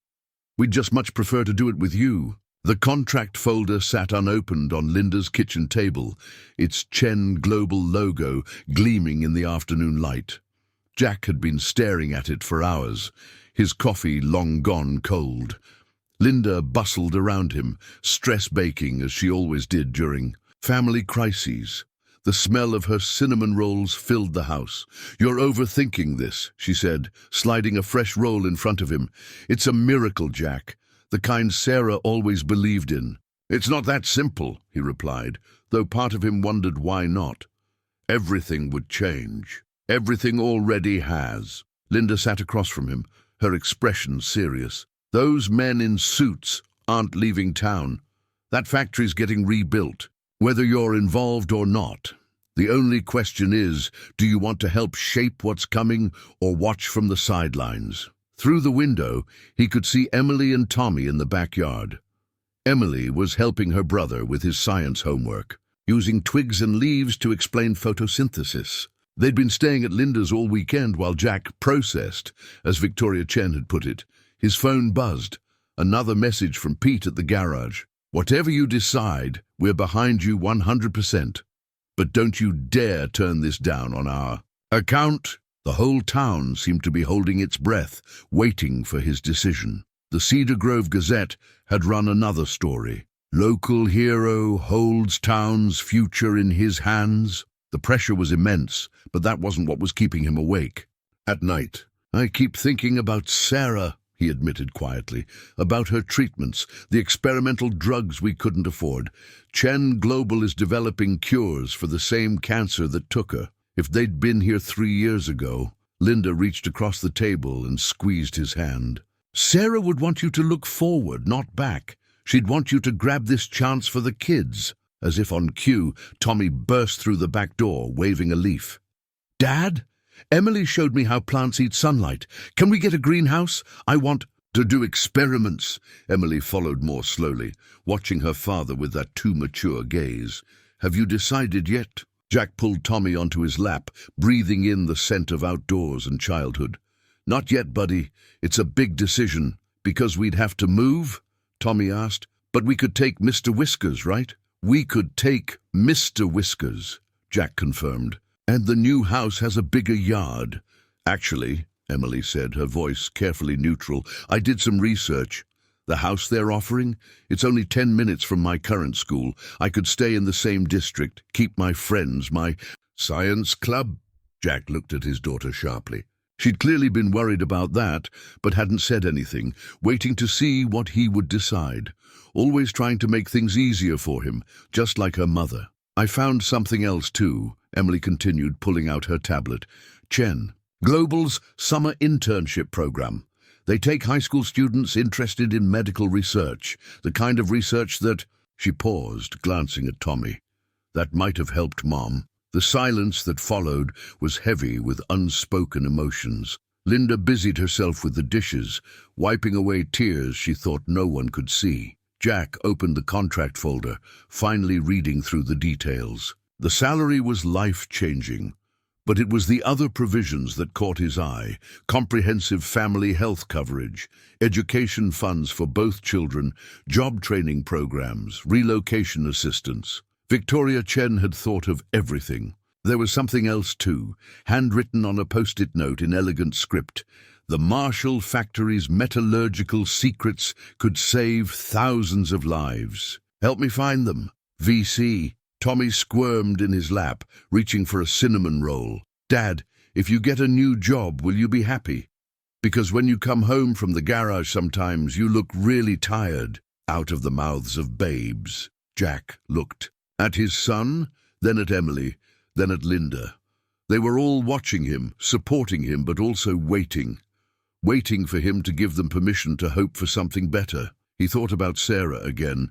We'd just much prefer to do it with you. The contract folder sat unopened on Linda's kitchen table, its Chen Global logo gleaming in the afternoon light. Jack had been staring at it for hours, his coffee long gone cold. Linda bustled around him, stress-baking as she always did during family crises. The smell of her cinnamon rolls filled the house. You're overthinking this, she said, sliding a fresh roll in front of him. It's a miracle, Jack. The kind Sarah always believed in. It's not that simple, he replied, though part of him wondered why not. Everything would change. Everything already has. Linda sat across from him, her expression serious. Those men in suits aren't leaving town. That factory's getting rebuilt. Whether you're involved or not, the only question is, do you want to help shape what's coming or watch from the sidelines? Through the window, he could see Emily and Tommy in the backyard. Emily was helping her brother with his science homework, using twigs and leaves to explain photosynthesis. They'd been staying at Linda's all weekend while Jack processed, as Victoria Chen had put it. His phone buzzed. Another message from Pete at the garage. Whatever you decide, we're behind you 100%. But don't you dare turn this down on our account. The whole town seemed to be holding its breath, waiting for his decision. The Cedar Grove Gazette had run another story. Local hero holds town's future in his hands. The pressure was immense, but that wasn't what was keeping him awake. At night, I keep thinking about Sarah, he admitted quietly, about her treatments, the experimental drugs we couldn't afford. Chen Global is developing cures for the same cancer that took her. If they'd been here 3 years ago, Linda reached across the table and squeezed his hand. Sarah would want you to look forward, not back. She'd want you to grab this chance for the kids. As if on cue, Tommy burst through the back door, waving a leaf. Dad? Emily showed me how plants eat sunlight. Can we get a greenhouse? I want to do experiments. Emily followed more slowly, watching her father with that too mature gaze. Have you decided yet? Jack pulled Tommy onto his lap, breathing in the scent of outdoors and childhood. Not yet, buddy. It's a big decision. Because we'd have to move? Tommy asked. But we could take Mr. Whiskers, right? We could take Mr. Whiskers, Jack confirmed. And the new house has a bigger yard. Actually, Emily said, her voice carefully neutral, I did some research. The house they're offering? It's only 10 minutes from my current school. I could stay in the same district, keep my friends, my science club. Jack looked at his daughter sharply. She'd clearly been worried about that, but hadn't said anything, waiting to see what he would decide. Always trying to make things easier for him, just like her mother. I found something else too, Emily continued, pulling out her tablet. Chen Global's summer internship program. They take high school students interested in medical research, the kind of research that... She paused, glancing at Tommy. That might have helped Mom. The silence that followed was heavy with unspoken emotions. Linda busied herself with the dishes, wiping away tears she thought no one could see. Jack opened the contract folder, finally reading through the details. The salary was life-changing, but it was the other provisions that caught his eye: comprehensive family health coverage, education funds for both children, job training programs, relocation assistance. Victoria Chen had thought of everything. There was something else too, handwritten on a post-it note in elegant script. The Marshall factory's metallurgical secrets could save thousands of lives. Help me find them. VC. Tommy squirmed in his lap, reaching for a cinnamon roll. Dad, if you get a new job, will you be happy? Because when you come home from the garage sometimes, you look really tired. Out of the mouths of babes. Jack looked at his son, then at Emily, then at Linda. They were all watching him, supporting him, but also waiting for him to give them permission to hope for something better. He thought about Sarah again,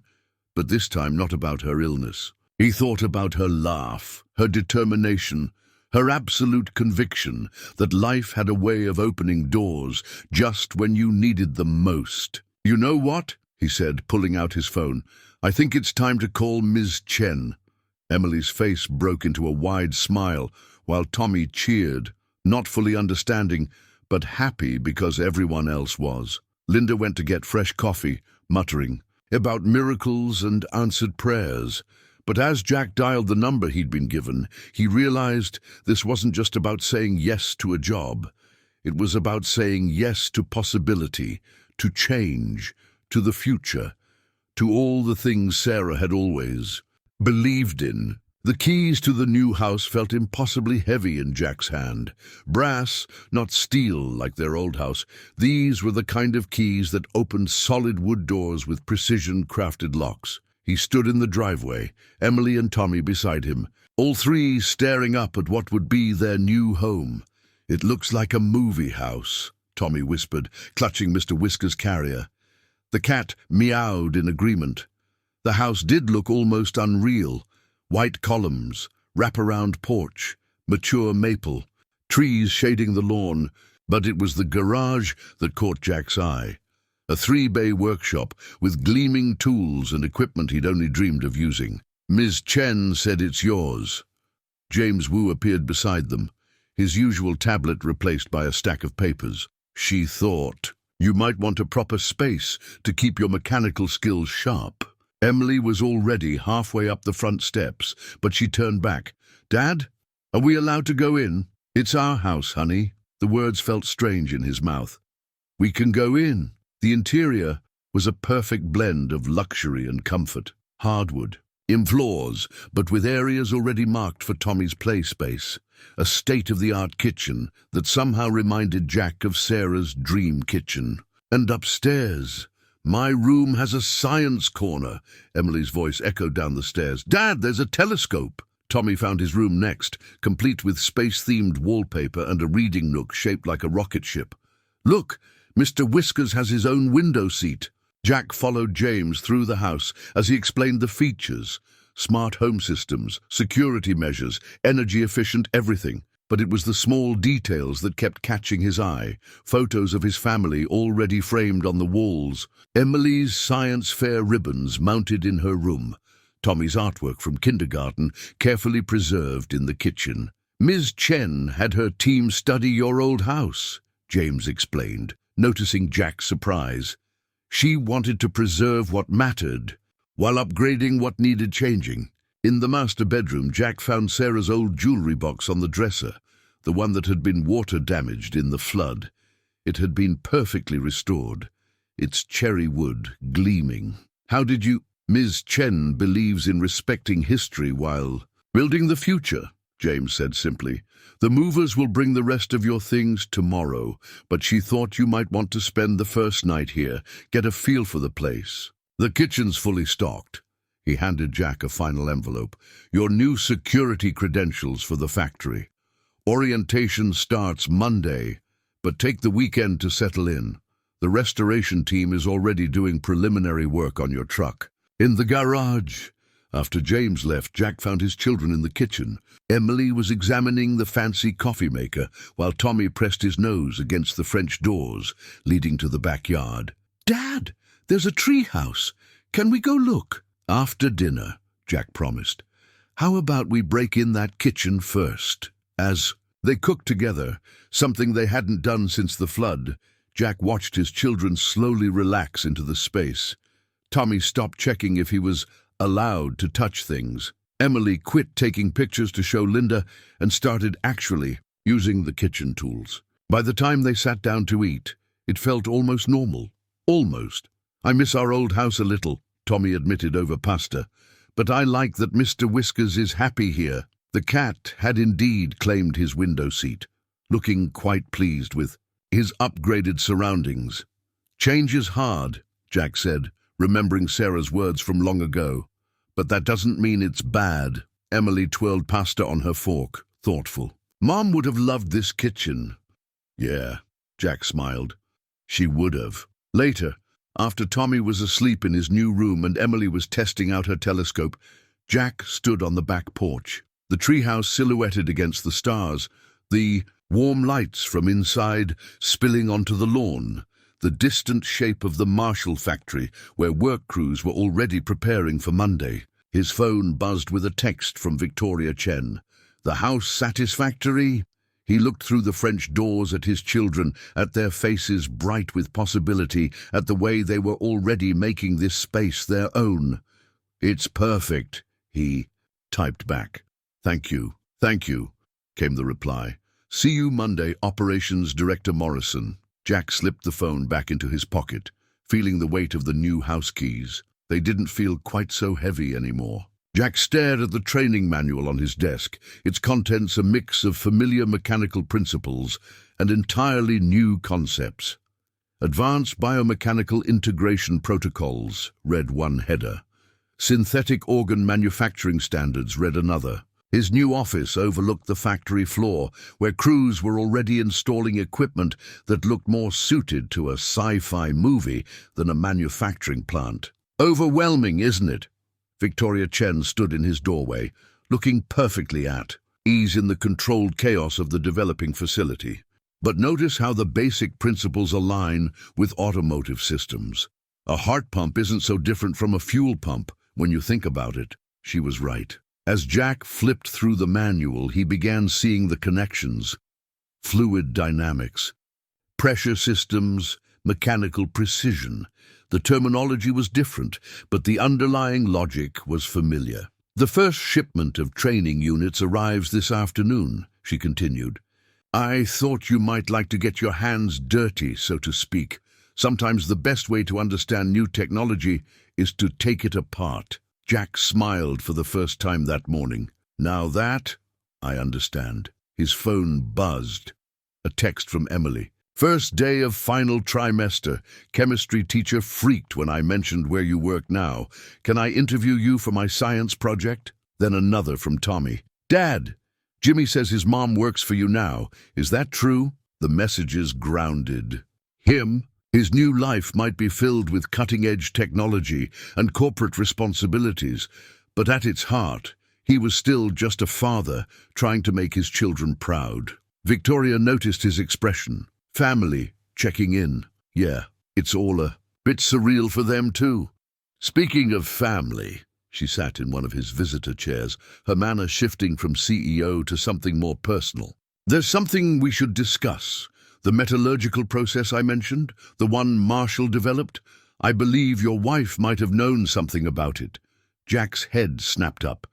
but this time not about her illness. He thought about her laugh, her determination, her absolute conviction that life had a way of opening doors just when you needed them most. "You know what?" he said, pulling out his phone. "I think it's time to call Ms. Chen." Emily's face broke into a wide smile, while Tommy cheered, not fully understanding, but happy because everyone else was. Linda went to get fresh coffee, muttering about miracles and answered prayers. But as Jack dialed the number he'd been given, he realized this wasn't just about saying yes to a job. It was about saying yes to possibility, to change, to the future, to all the things Sarah had always believed in. The keys to the new house felt impossibly heavy in Jack's hand. Brass, not steel like their old house. These were the kind of keys that opened solid wood doors with precision-crafted locks. He stood in the driveway, Emily and Tommy beside him, all three staring up at what would be their new home. "It looks like a movie house," Tommy whispered, clutching Mr. Whisker's carrier. The cat meowed in agreement. The house did look almost unreal. White columns, wraparound porch, mature maple, trees shading the lawn, but it was the garage that caught Jack's eye. A 3-bay workshop with gleaming tools and equipment he'd only dreamed of using. "Ms. Chen said it's yours." James Wu appeared beside them, his usual tablet replaced by a stack of papers. "She thought you might want a proper space to keep your mechanical skills sharp." Emily was already halfway up the front steps, but she turned back. "Dad, are we allowed to go in?" "It's our house, honey." The words felt strange in his mouth. "We can go in." The interior was a perfect blend of luxury and comfort. Hardwood, in floors, but with areas already marked for Tommy's play space. A state-of-the-art kitchen that somehow reminded Jack of Sarah's dream kitchen. And upstairs, "My room has a science corner," Emily's voice echoed down the stairs. "Dad, there's a telescope." Tommy found his room next, complete with space-themed wallpaper and a reading nook shaped like a rocket ship. "Look, Mr. Whiskers has his own window seat." Jack followed James through the house as he explained the features: smart home systems, security measures, energy-efficient everything. But it was the small details that kept catching his eye. Photos of his family already framed on the walls. Emily's science fair ribbons mounted in her room. Tommy's artwork from kindergarten carefully preserved in the kitchen. "Ms. Chen had her team study your old house," James explained, noticing Jack's surprise. "She wanted to preserve what mattered, while upgrading what needed changing." In the master bedroom, Jack found Sarah's old jewelry box on the dresser, the one that had been water-damaged in the flood. It had been perfectly restored, its cherry wood gleaming. "How did you—" "Ms. Chen believes in respecting history while building the future," James said simply. "The movers will bring the rest of your things tomorrow, but she thought you might want to spend the first night here, get a feel for the place. The kitchen's fully stocked." He handed Jack a final envelope. "Your new security credentials for the factory. Orientation starts Monday, but take the weekend to settle in. The restoration team is already doing preliminary work on your truck." In the garage. After James left, Jack found his children in the kitchen. Emily was examining the fancy coffee maker, while Tommy pressed his nose against the French doors leading to the backyard. "Dad, there's a tree house. Can we go look?" "After dinner," Jack promised. How about we break in that kitchen first? As they cooked together, something they hadn't done since the flood, Jack watched his children slowly relax into the space. Tommy stopped checking if he was allowed to touch things. Emily quit taking pictures to show Linda and started actually using the kitchen tools. By the time they sat down to eat, it felt almost normal. Almost. "I miss our old house a little," Tommy admitted over pasta. "But I like that Mr. Whiskers is happy here." The cat had indeed claimed his window seat, looking quite pleased with his upgraded surroundings. "Change is hard," Jack said, remembering Sarah's words from long ago. "But that doesn't mean it's bad." Emily twirled pasta on her fork, thoughtful. "Mom would have loved this kitchen." "Yeah," Jack smiled. "She would have." Later, after Tommy was asleep in his new room and Emily was testing out her telescope, Jack stood on the back porch. The treehouse silhouetted against the stars, the warm lights from inside spilling onto the lawn, the distant shape of the Marshall factory where work crews were already preparing for Monday. His phone buzzed with a text from Victoria Chen. "The house satisfactory?" He looked through the French doors at his children, at their faces bright with possibility, at the way they were already making this space their own. "It's perfect," he typed back. Thank you," came the reply. "See you Monday, Operations Director Morrison." Jack slipped the phone back into his pocket, feeling the weight of the new house keys. They didn't feel quite so heavy anymore. Jack stared at the training manual on his desk, its contents a mix of familiar mechanical principles and entirely new concepts. "Advanced Biomechanical Integration Protocols," read one header. "Synthetic Organ Manufacturing Standards," read another. His new office overlooked the factory floor, where crews were already installing equipment that looked more suited to a sci-fi movie than a manufacturing plant. "Overwhelming, isn't it?" Victoria Chen stood in his doorway, looking perfectly at ease in the controlled chaos of the developing facility. "But notice how the basic principles align with automotive systems. A heart pump isn't so different from a fuel pump when you think about it." She was right. As Jack flipped through the manual, he began seeing the connections. Fluid dynamics, pressure systems, mechanical precision. The terminology was different, but the underlying logic was familiar. "The first shipment of training units arrives this afternoon," she continued. "I thought you might like to get your hands dirty, so to speak. Sometimes the best way to understand new technology is to take it apart." Jack smiled for the first time that morning. "Now that, I understand." His phone buzzed. A text from Emily. "First day of final trimester. Chemistry teacher freaked when I mentioned where you work now. Can I interview you for my science project?" Then another from Tommy. "Dad, Jimmy says his mom works for you now. Is that true?" The messages grounded him. His new life might be filled with cutting-edge technology and corporate responsibilities, but at its heart, he was still just a father trying to make his children proud. Victoria noticed his expression. Family, checking in. Yeah, it's all a bit surreal for them too. "Speaking of family," she sat in one of his visitor chairs, her manner shifting from CEO to something more personal. "There's something we should discuss. The metallurgical process I mentioned, the one Marshall developed. I believe your wife might have known something about it." Jack's head snapped up.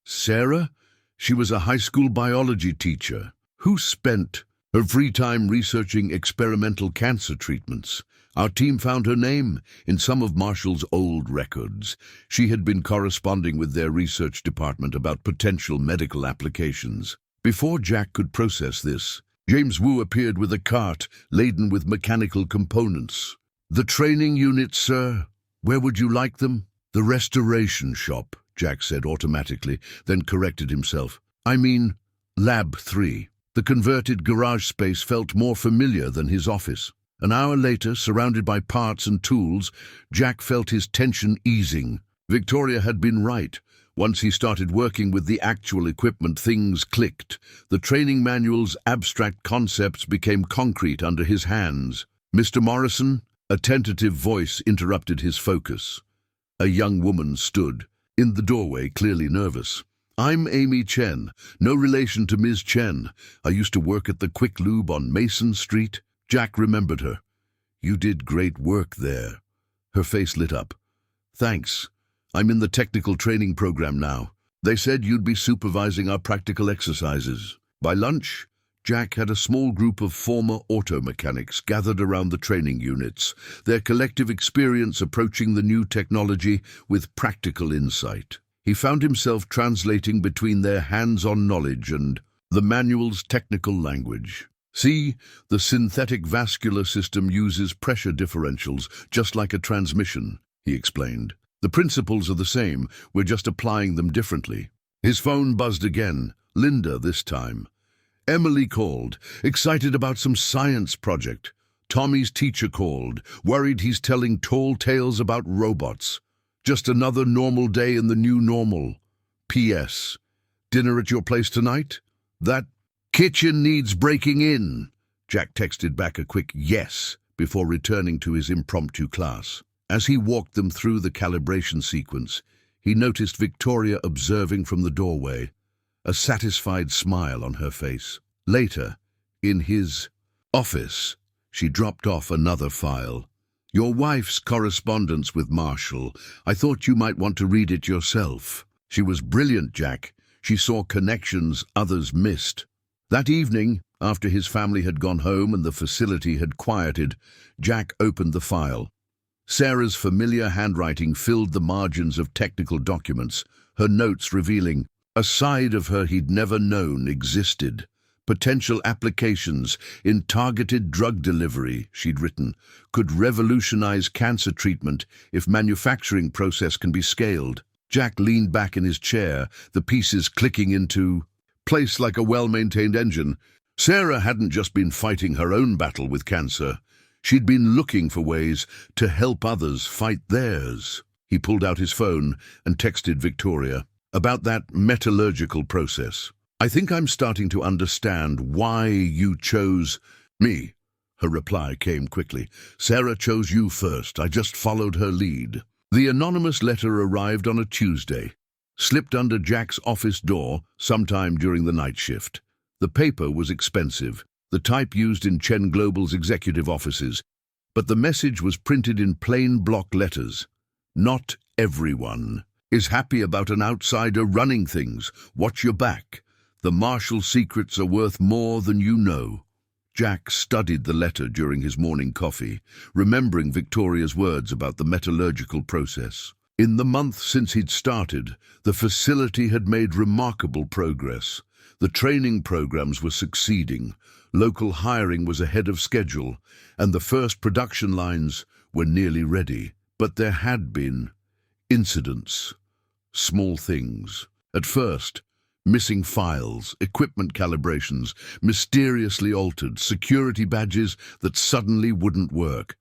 "Sarah? She was a high school biology teacher who spent her free time researching experimental cancer treatments. Our team found her name in some of Marshall's old records. She had been corresponding with their research department about potential medical applications." Before Jack could process this, James Wu appeared with a cart laden with mechanical components. "The training units, sir. Where would you like them?" "The restoration shop," Jack said automatically, then corrected himself. "I mean, Lab 3. The converted garage space felt more familiar than his office. An hour later, surrounded by parts and tools, Jack felt his tension easing. Victoria had been right. Once he started working with the actual equipment, things clicked. The training manual's abstract concepts became concrete under his hands. "Mr. Morrison?" A tentative voice interrupted his focus. A young woman stood in the doorway, clearly nervous. I'm Amy Chen, no relation to Ms. Chen. I used to work at the Quick Lube on Mason Street. Jack remembered her. You did great work there. Her face lit up. Thanks. I'm in the technical training program now. They said you'd be supervising our practical exercises. By lunch, Jack had a small group of former auto mechanics gathered around the training units, their collective experience approaching the new technology with practical insight. He found himself translating between their hands-on knowledge and the manual's technical language. See, the synthetic vascular system uses pressure differentials just like a transmission, he explained. The principles are the same, we're just applying them differently. His phone buzzed again, Linda this time. Emily called, excited about some science project. Tommy's teacher called, worried he's telling tall tales about robots. Just another normal day in the new normal. P.S. Dinner at your place tonight? That kitchen needs breaking in. Jack texted back a quick yes before returning to his impromptu class. As he walked them through the calibration sequence, he noticed Victoria observing from the doorway, a satisfied smile on her face. Later, in his office, she dropped off another file. Your wife's correspondence with Marshall. I thought you might want to read it yourself. She was brilliant, Jack. She saw connections others missed. That evening, after his family had gone home and the facility had quieted, Jack opened the file. Sarah's familiar handwriting filled the margins of technical documents, her notes revealing a side of her he'd never known existed. Potential applications in targeted drug delivery, she'd written, could revolutionize cancer treatment if manufacturing process can be scaled. Jack leaned back in his chair, the pieces clicking into place like a well-maintained engine. Sarah hadn't just been fighting her own battle with cancer. She'd been looking for ways to help others fight theirs. He pulled out his phone and texted Victoria about that metallurgical process. I think I'm starting to understand why you chose me. Her reply came quickly. Sarah chose you first. I just followed her lead. The anonymous letter arrived on a Tuesday, slipped under Jack's office door sometime during the night shift. The paper was expensive, the type used in Chen Global's executive offices, but the message was printed in plain block letters. Not everyone is happy about an outsider running things. Watch your back. The Marshall secrets are worth more than you know. Jack studied the letter during his morning coffee, remembering Victoria's words about the metallurgical process. In the month since he'd started, the facility had made remarkable progress. The training programs were succeeding, local hiring was ahead of schedule, and the first production lines were nearly ready. But there had been incidents, small things. At first, missing files, equipment calibrations, mysteriously altered, security badges that suddenly wouldn't work.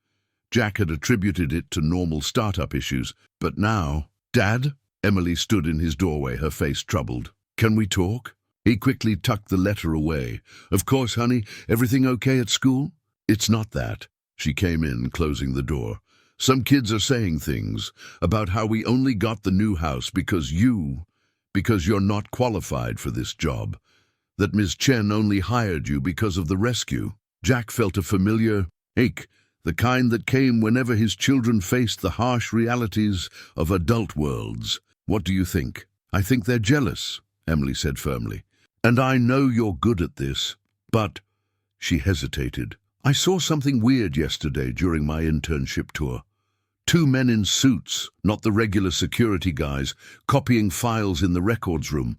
Jack had attributed it to normal startup issues, but now... Dad? Emily stood in his doorway, her face troubled. Can we talk? He quickly tucked the letter away. Of course, honey. Everything okay at school? It's not that. She came in, closing the door. Some kids are saying things about how we only got the new house because you're not qualified for this job. That Ms. Chen only hired you because of the rescue. Jack felt a familiar ache, the kind that came whenever his children faced the harsh realities of adult worlds. What do you think? I think they're jealous, Emily said firmly. And I know you're good at this, but... She hesitated. I saw something weird yesterday during my internship tour. 2 men in suits, not the regular security guys, copying files in the records room.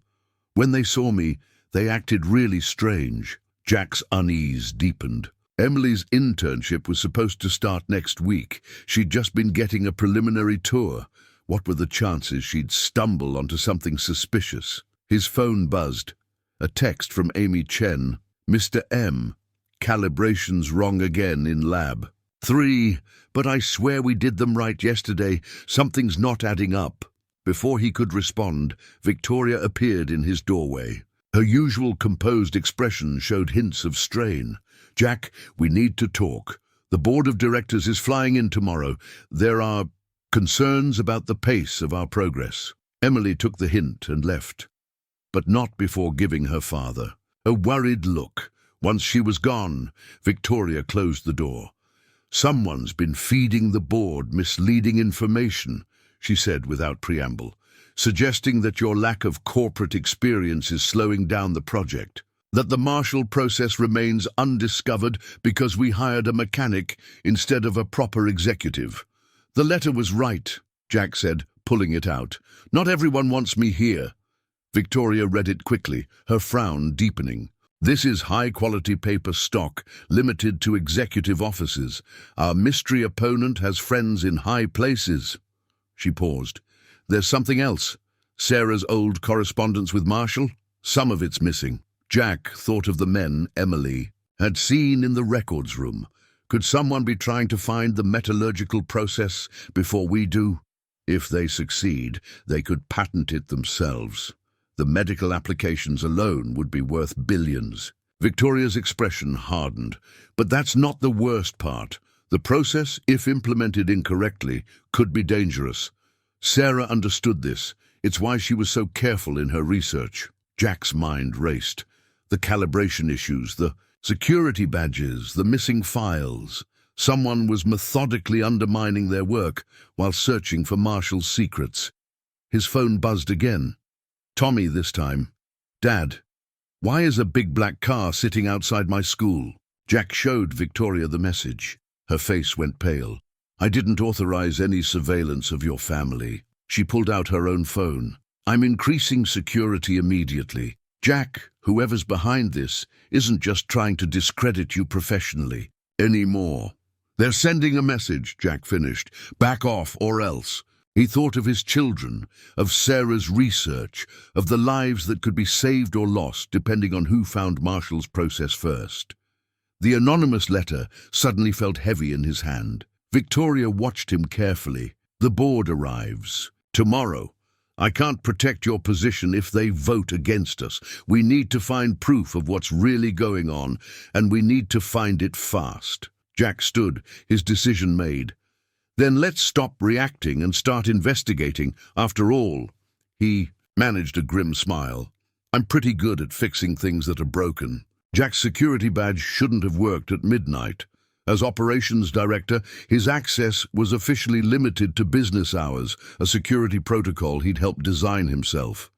When they saw me, they acted really strange. Jack's unease deepened. Emily's internship was supposed to start next week. She'd just been getting a preliminary tour. What were the chances she'd stumble onto something suspicious? His phone buzzed. A text from Amy Chen. Mr. M. Calibrations wrong again in lab. 3. But I swear we did them right yesterday. Something's not adding up. Before he could respond, Victoria appeared in his doorway. Her usual composed expression showed hints of strain. Jack, we need to talk. The board of directors is flying in tomorrow. There are concerns about the pace of our progress. Emily took the hint and left. but not before giving her father a worried look. Once she was gone, Victoria closed the door. "Someone's been feeding the board misleading information," she said without preamble, "suggesting that your lack of corporate experience is slowing down the project, that the Marshall process remains undiscovered because we hired a mechanic instead of a proper executive." "The letter was right," Jack said, pulling it out. "Not everyone wants me here." Victoria read it quickly, her frown deepening. "This is high-quality paper stock, limited to executive offices. Our mystery opponent has friends in high places." She paused. "There's something else. Sarah's old correspondence with Marshall? Some of it's missing." Jack thought of the men Emily had seen in the records room. Could someone be trying to find the metallurgical process before we do? If they succeed, they could patent it themselves. The medical applications alone would be worth billions. Victoria's expression hardened. But that's not the worst part. The process, if implemented incorrectly, could be dangerous. Sarah understood this. It's why she was so careful in her research. Jack's mind raced. The calibration issues, the security badges, the missing files. Someone was methodically undermining their work while searching for Marshall's secrets. His phone buzzed again. Tommy this time. "Dad, why is a big black car sitting outside my school?" Jack showed Victoria the message. Her face went pale. "I didn't authorize any surveillance of your family." She pulled out her own phone. "I'm increasing security immediately. Jack, whoever's behind this, isn't just trying to discredit you professionally anymore." "They're sending a message," Jack finished. "Back off or else." He thought of his children, of Sarah's research, of the lives that could be saved or lost depending on who found Marshall's process first. The anonymous letter suddenly felt heavy in his hand. Victoria watched him carefully. "The board arrives tomorrow. I can't protect your position if they vote against us. We need to find proof of what's really going on, and we need to find it fast." Jack stood, his decision made. "Then let's stop reacting and start investigating. After all," he managed a grim smile, "I'm pretty good at fixing things that are broken." Jack's security badge shouldn't have worked at midnight. As operations director, his access was officially limited to business hours, a security protocol he'd helped design himself.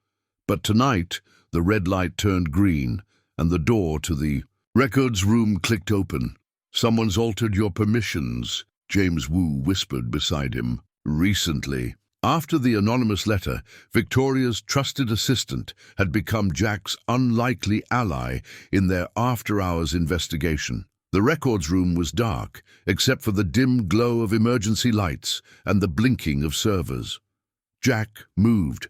But tonight, the red light turned green, and the door to the records room clicked open. "Someone's altered your permissions," James Wu whispered beside him. "Recently." After the anonymous letter, Victoria's trusted assistant had become Jack's unlikely ally in their after-hours investigation. The records room was dark, except for the dim glow of emergency lights and the blinking of servers. Jack moved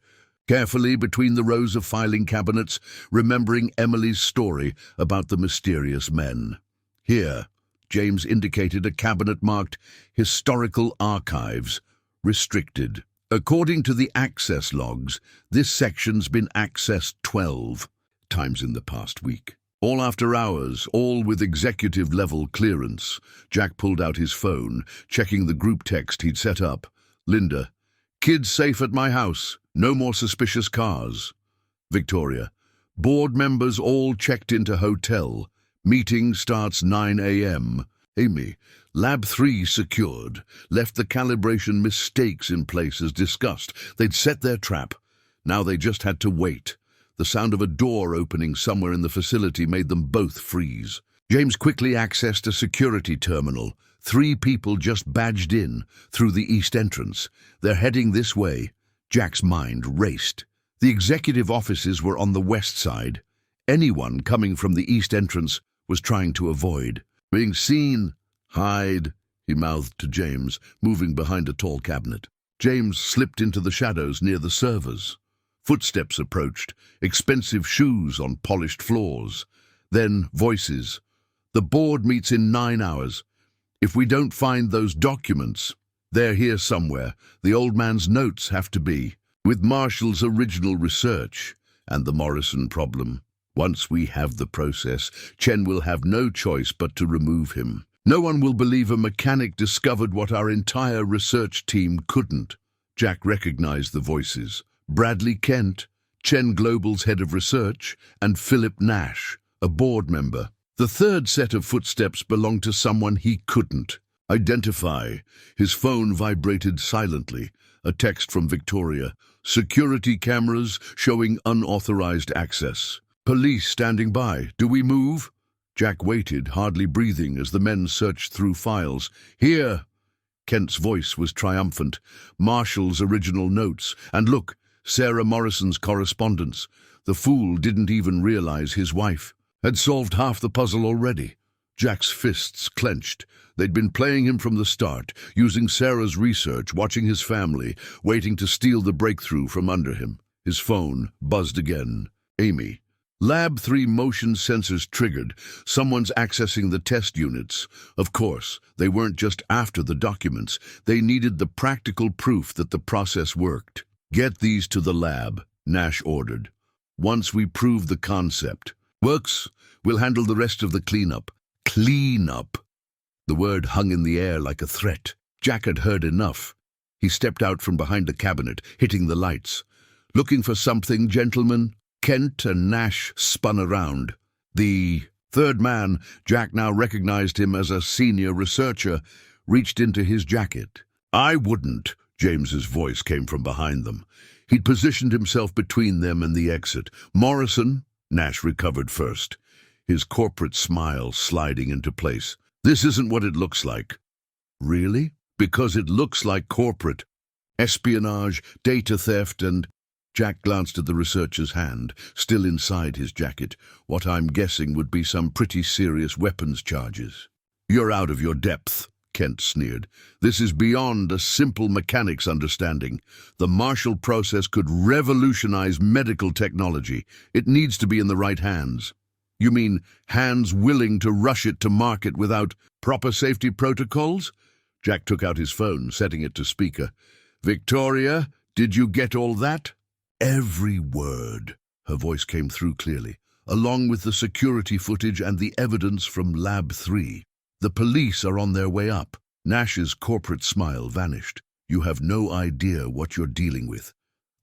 carefully between the rows of filing cabinets, remembering Emily's story about the mysterious men. Here, James indicated a cabinet marked Historical Archives, Restricted. According to the access logs, this section's been accessed 12 times in the past week. All after hours, all with executive-level clearance. Jack pulled out his phone, checking the group text he'd set up. "Linda, kids safe at my house. No more suspicious cars." Victoria, "Board members all checked into hotel. Meeting starts 9 a.m. Amy, Lab 3 secured. Left the calibration mistakes in place as discussed. They'd set their trap. Now they just had to wait." The sound of a door opening somewhere in the facility made them both freeze. James quickly accessed a security terminal. 3 people just badged in through the east entrance. They're heading this way. Jack's mind raced. The executive offices were on the west side. Anyone coming from the east entrance was trying to avoid being seen. "Hide," he mouthed to James, moving behind a tall cabinet. James slipped into the shadows near the servers. Footsteps approached, expensive shoes on polished floors. Then voices. "The board meets in 9 hours. If we don't find those documents, they're here somewhere. The old man's notes have to be. With Marshall's original research and the Morrison problem. Once we have the process, Chen will have no choice but to remove him. No one will believe a mechanic discovered what our entire research team couldn't." Jack recognized the voices. Bradley Kent, Chen Global's head of research, and Philip Nash, a board member. The third set of footsteps belonged to someone he couldn't identify. His phone vibrated silently. A text from Victoria. Security cameras showing unauthorized access. Police standing by. Do we move? Jack waited, hardly breathing, as the men searched through files. Here! Kent's voice was triumphant. Marshall's original notes. And look, Sarah Morrison's correspondence. The fool didn't even realize his wife had solved half the puzzle already. Jack's fists clenched. They'd been playing him from the start, using Sarah's research, watching his family, waiting to steal the breakthrough from under him. His phone buzzed again. Amy. Lab 3 motion sensors triggered. Someone's accessing the test units. Of course, they weren't just after the documents. They needed the practical proof that the process worked. Get these to the lab, Nash ordered. Once we prove the concept. Works, we'll handle the rest of the cleanup. Cleanup. The word hung in the air like a threat. Jack had heard enough. He stepped out from behind the cabinet, hitting the lights. Looking for something, gentlemen? Kent and Nash spun around. The third man, Jack now recognized him as a senior researcher, reached into his jacket. I wouldn't, James's voice came from behind them. He'd positioned himself between them and the exit. Morrison, Nash recovered first, his corporate smile sliding into place. This isn't what it looks like. Really? Because it looks like corporate. Espionage, data theft, and... Jack glanced at the researcher's hand, still inside his jacket. What I'm guessing would be some pretty serious weapons charges. You're out of your depth, Kent sneered. This is beyond a simple mechanics understanding. The Marshall process could revolutionize medical technology. It needs to be in the right hands. You mean hands willing to rush it to market without proper safety protocols? Jack took out his phone, setting it to speaker. Victoria, did you get all that? Every word. Her voice came through clearly, along with the security footage and the evidence from Lab 3. The police are on their way up. Nash's corporate smile vanished. You have no idea what you're dealing with.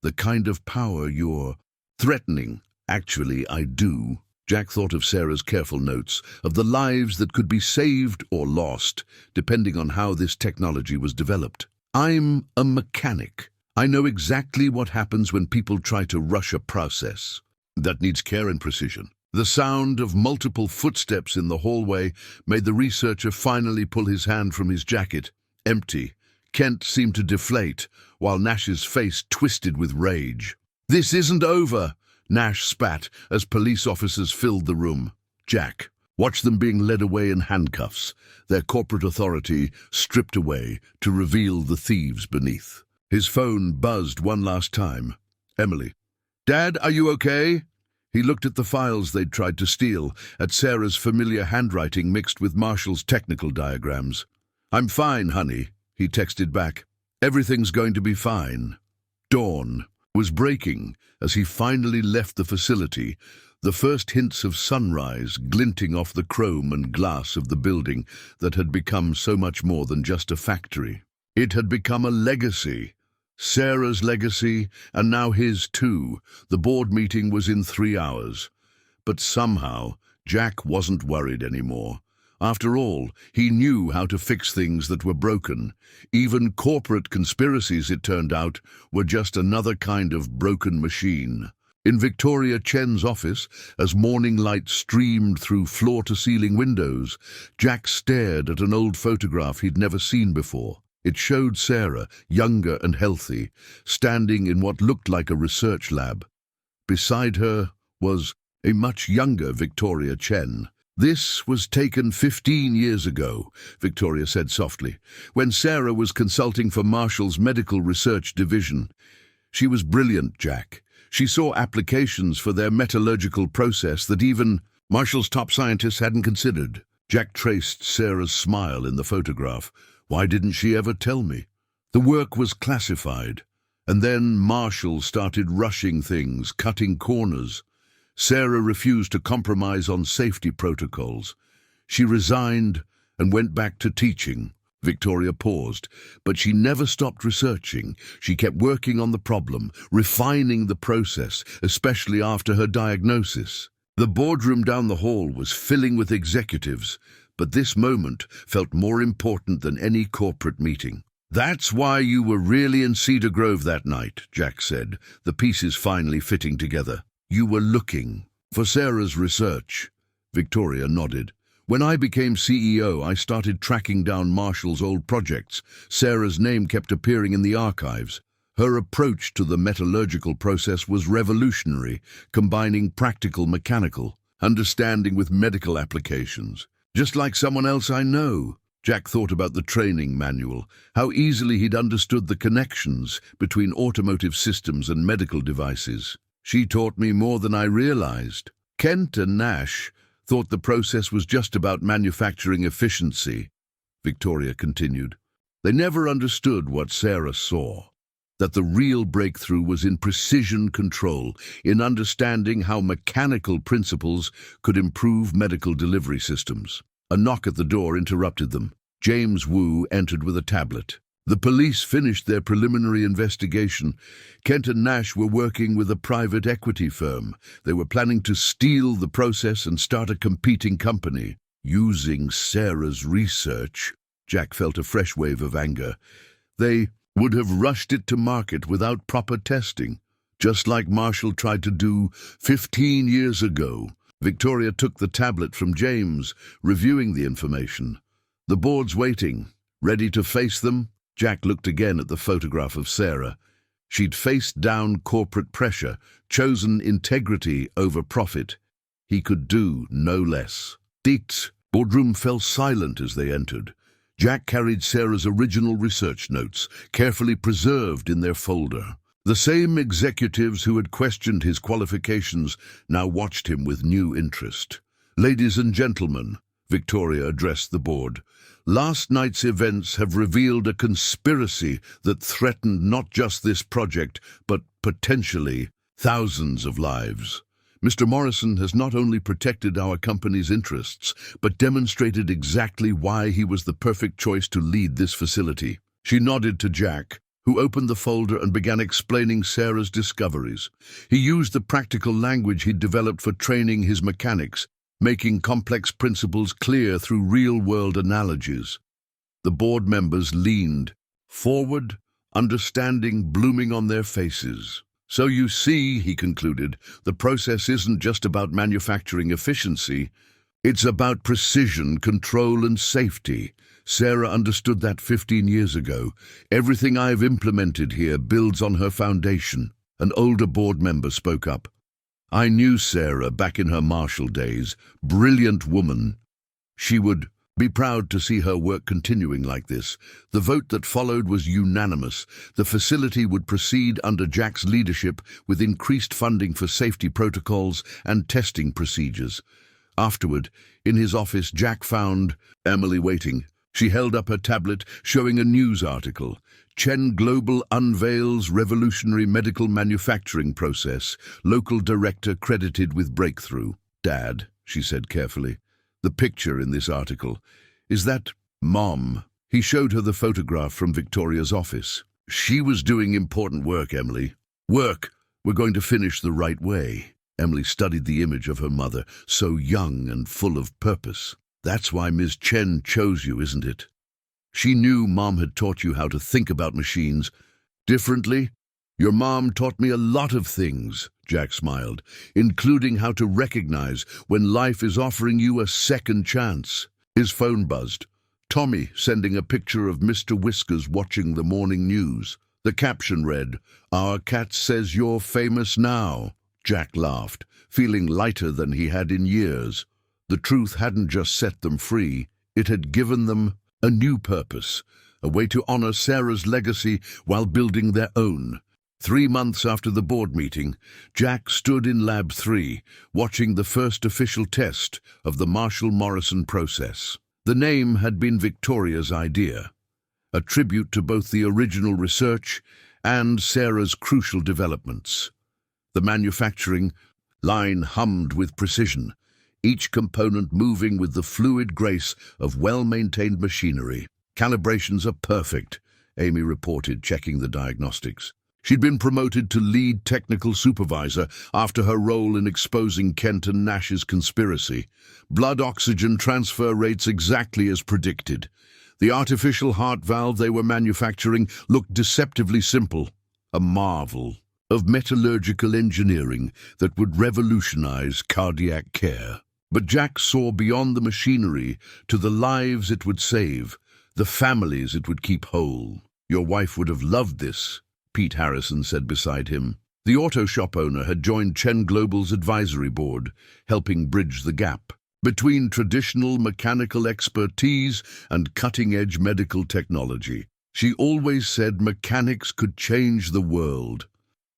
The kind of power you're threatening. Actually, I do. Jack thought of Sarah's careful notes, of the lives that could be saved or lost, depending on how this technology was developed. I'm a mechanic. I know exactly what happens when people try to rush a process. That needs care and precision. The sound of multiple footsteps in the hallway made the researcher finally pull his hand from his jacket. Empty. Kent seemed to deflate, while Nash's face twisted with rage. This isn't over, Nash spat as police officers filled the room. Jack watched them being led away in handcuffs, their corporate authority stripped away to reveal the thieves beneath. His phone buzzed one last time. Emily. Dad, are you okay? He looked at the files they'd tried to steal, at Sarah's familiar handwriting mixed with Marshall's technical diagrams. I'm fine, honey, he texted back. Everything's going to be fine. Dawn was breaking as he finally left the facility, the first hints of sunrise glinting off the chrome and glass of the building that had become so much more than just a factory. It had become a legacy. Sarah's legacy, and now his too. The board meeting was in 3 hours. But somehow, Jack wasn't worried anymore. After all, he knew how to fix things that were broken. Even corporate conspiracies, it turned out, were just another kind of broken machine. In Victoria Chen's office, as morning light streamed through floor-to-ceiling windows, Jack stared at an old photograph he'd never seen before. It showed Sarah, younger and healthy, standing in what looked like a research lab. Beside her was a much younger Victoria Chen. This was taken 15 years ago, Victoria said softly, when Sarah was consulting for Marshall's medical research division. She was brilliant, Jack. She saw applications for their metallurgical process that even Marshall's top scientists hadn't considered. Jack traced Sarah's smile in the photograph. Why didn't she ever tell me? The work was classified. And then Marshall started rushing things, cutting corners. Sarah refused to compromise on safety protocols. She resigned and went back to teaching. Victoria paused, but she never stopped researching. She kept working on the problem, refining the process, especially after her diagnosis. The boardroom down the hall was filling with executives, but this moment felt more important than any corporate meeting. "That's why you were really in Cedar Grove that night," Jack said, the pieces finally fitting together. "You were looking for Sarah's research." Victoria nodded. "When I became CEO, I started tracking down Marshall's old projects. Sarah's name kept appearing in the archives. Her approach to the metallurgical process was revolutionary, combining practical mechanical understanding with medical applications. Just like someone else I know." Jack thought about the training manual, how easily he'd understood the connections between automotive systems and medical devices. "She taught me more than I realized." Kent and Nash thought the process was just about manufacturing efficiency, Victoria continued. They never understood what Sarah saw, that the real breakthrough was in precision control, in understanding how mechanical principles could improve medical delivery systems. A knock at the door interrupted them. James Wu entered with a tablet. The police finished their preliminary investigation. Kent and Nash were working with a private equity firm. They were planning to steal the process and start a competing company. Using Sarah's research, Jack felt a fresh wave of anger. They would have rushed it to market without proper testing, just like Marshall tried to do 15 years ago. Victoria took the tablet from James, reviewing the information. The board's waiting, ready to face them. Jack looked again at the photograph of Sarah. She'd faced down corporate pressure, chosen integrity over profit. He could do no less. The boardroom fell silent as they entered. Jack carried Sarah's original research notes, carefully preserved in their folder. The same executives who had questioned his qualifications now watched him with new interest. "Ladies and gentlemen," Victoria addressed the board, "last night's events have revealed a conspiracy that threatened not just this project, but potentially thousands of lives. Mr. Morrison has not only protected our company's interests, but demonstrated exactly why he was the perfect choice to lead this facility." She nodded to Jack, who opened the folder and began explaining Sarah's discoveries. He used the practical language he'd developed for training his mechanics, making complex principles clear through real-world analogies. The board members leaned forward, understanding blooming on their faces. "So you see," he concluded, "the process isn't just about manufacturing efficiency. It's about precision, control, and safety. Sarah understood that 15 years ago. Everything I've implemented here builds on her foundation." An older board member spoke up. "I knew Sarah back in her Marshall days. Brilliant woman. She would be proud to see her work continuing like this." The vote that followed was unanimous. The facility would proceed under Jack's leadership with increased funding for safety protocols and testing procedures. Afterward, in his office, Jack found Emily waiting. She held up her tablet, showing a news article. "Chen Global unveils revolutionary medical manufacturing process. Local director credited with breakthrough." "Dad," she said carefully, "the picture in this article, is that Mom?" He showed her the photograph from Victoria's office. "She was doing important work, Emily. Work we're going to finish the right way." Emily studied the image of her mother, so young and full of purpose. "That's why Ms. Chen chose you, isn't it? She knew Mom had taught you how to think about machines differently." "Your mom taught me a lot of things," Jack smiled, "including how to recognize when life is offering you a second chance." His phone buzzed. Tommy sending a picture of Mr. Whiskers watching the morning news. The caption read, "Our cat says you're famous now." Jack laughed, feeling lighter than he had in years. The truth hadn't just set them free, it had given them a new purpose, a way to honor Sarah's legacy while building their own. 3 months after the board meeting, Jack stood in Lab 3, watching the first official test of the Marshall-Morrison process. The name had been Victoria's idea, a tribute to both the original research and Sarah's crucial developments. The manufacturing line hummed with precision, each component moving with the fluid grace of well-maintained machinery. Calibrations are perfect, Amy reported, checking the diagnostics. She'd been promoted to lead technical supervisor after her role in exposing Kent and Nash's conspiracy. Blood oxygen transfer rates exactly as predicted. The artificial heart valve they were manufacturing looked deceptively simple, a marvel of metallurgical engineering that would revolutionize cardiac care. But Jack saw beyond the machinery to the lives it would save, the families it would keep whole. Your wife would have loved this, Pete Harrison said beside him. The auto shop owner had joined Chen Global's advisory board, helping bridge the gap between traditional mechanical expertise and cutting-edge medical technology. She always said mechanics could change the world.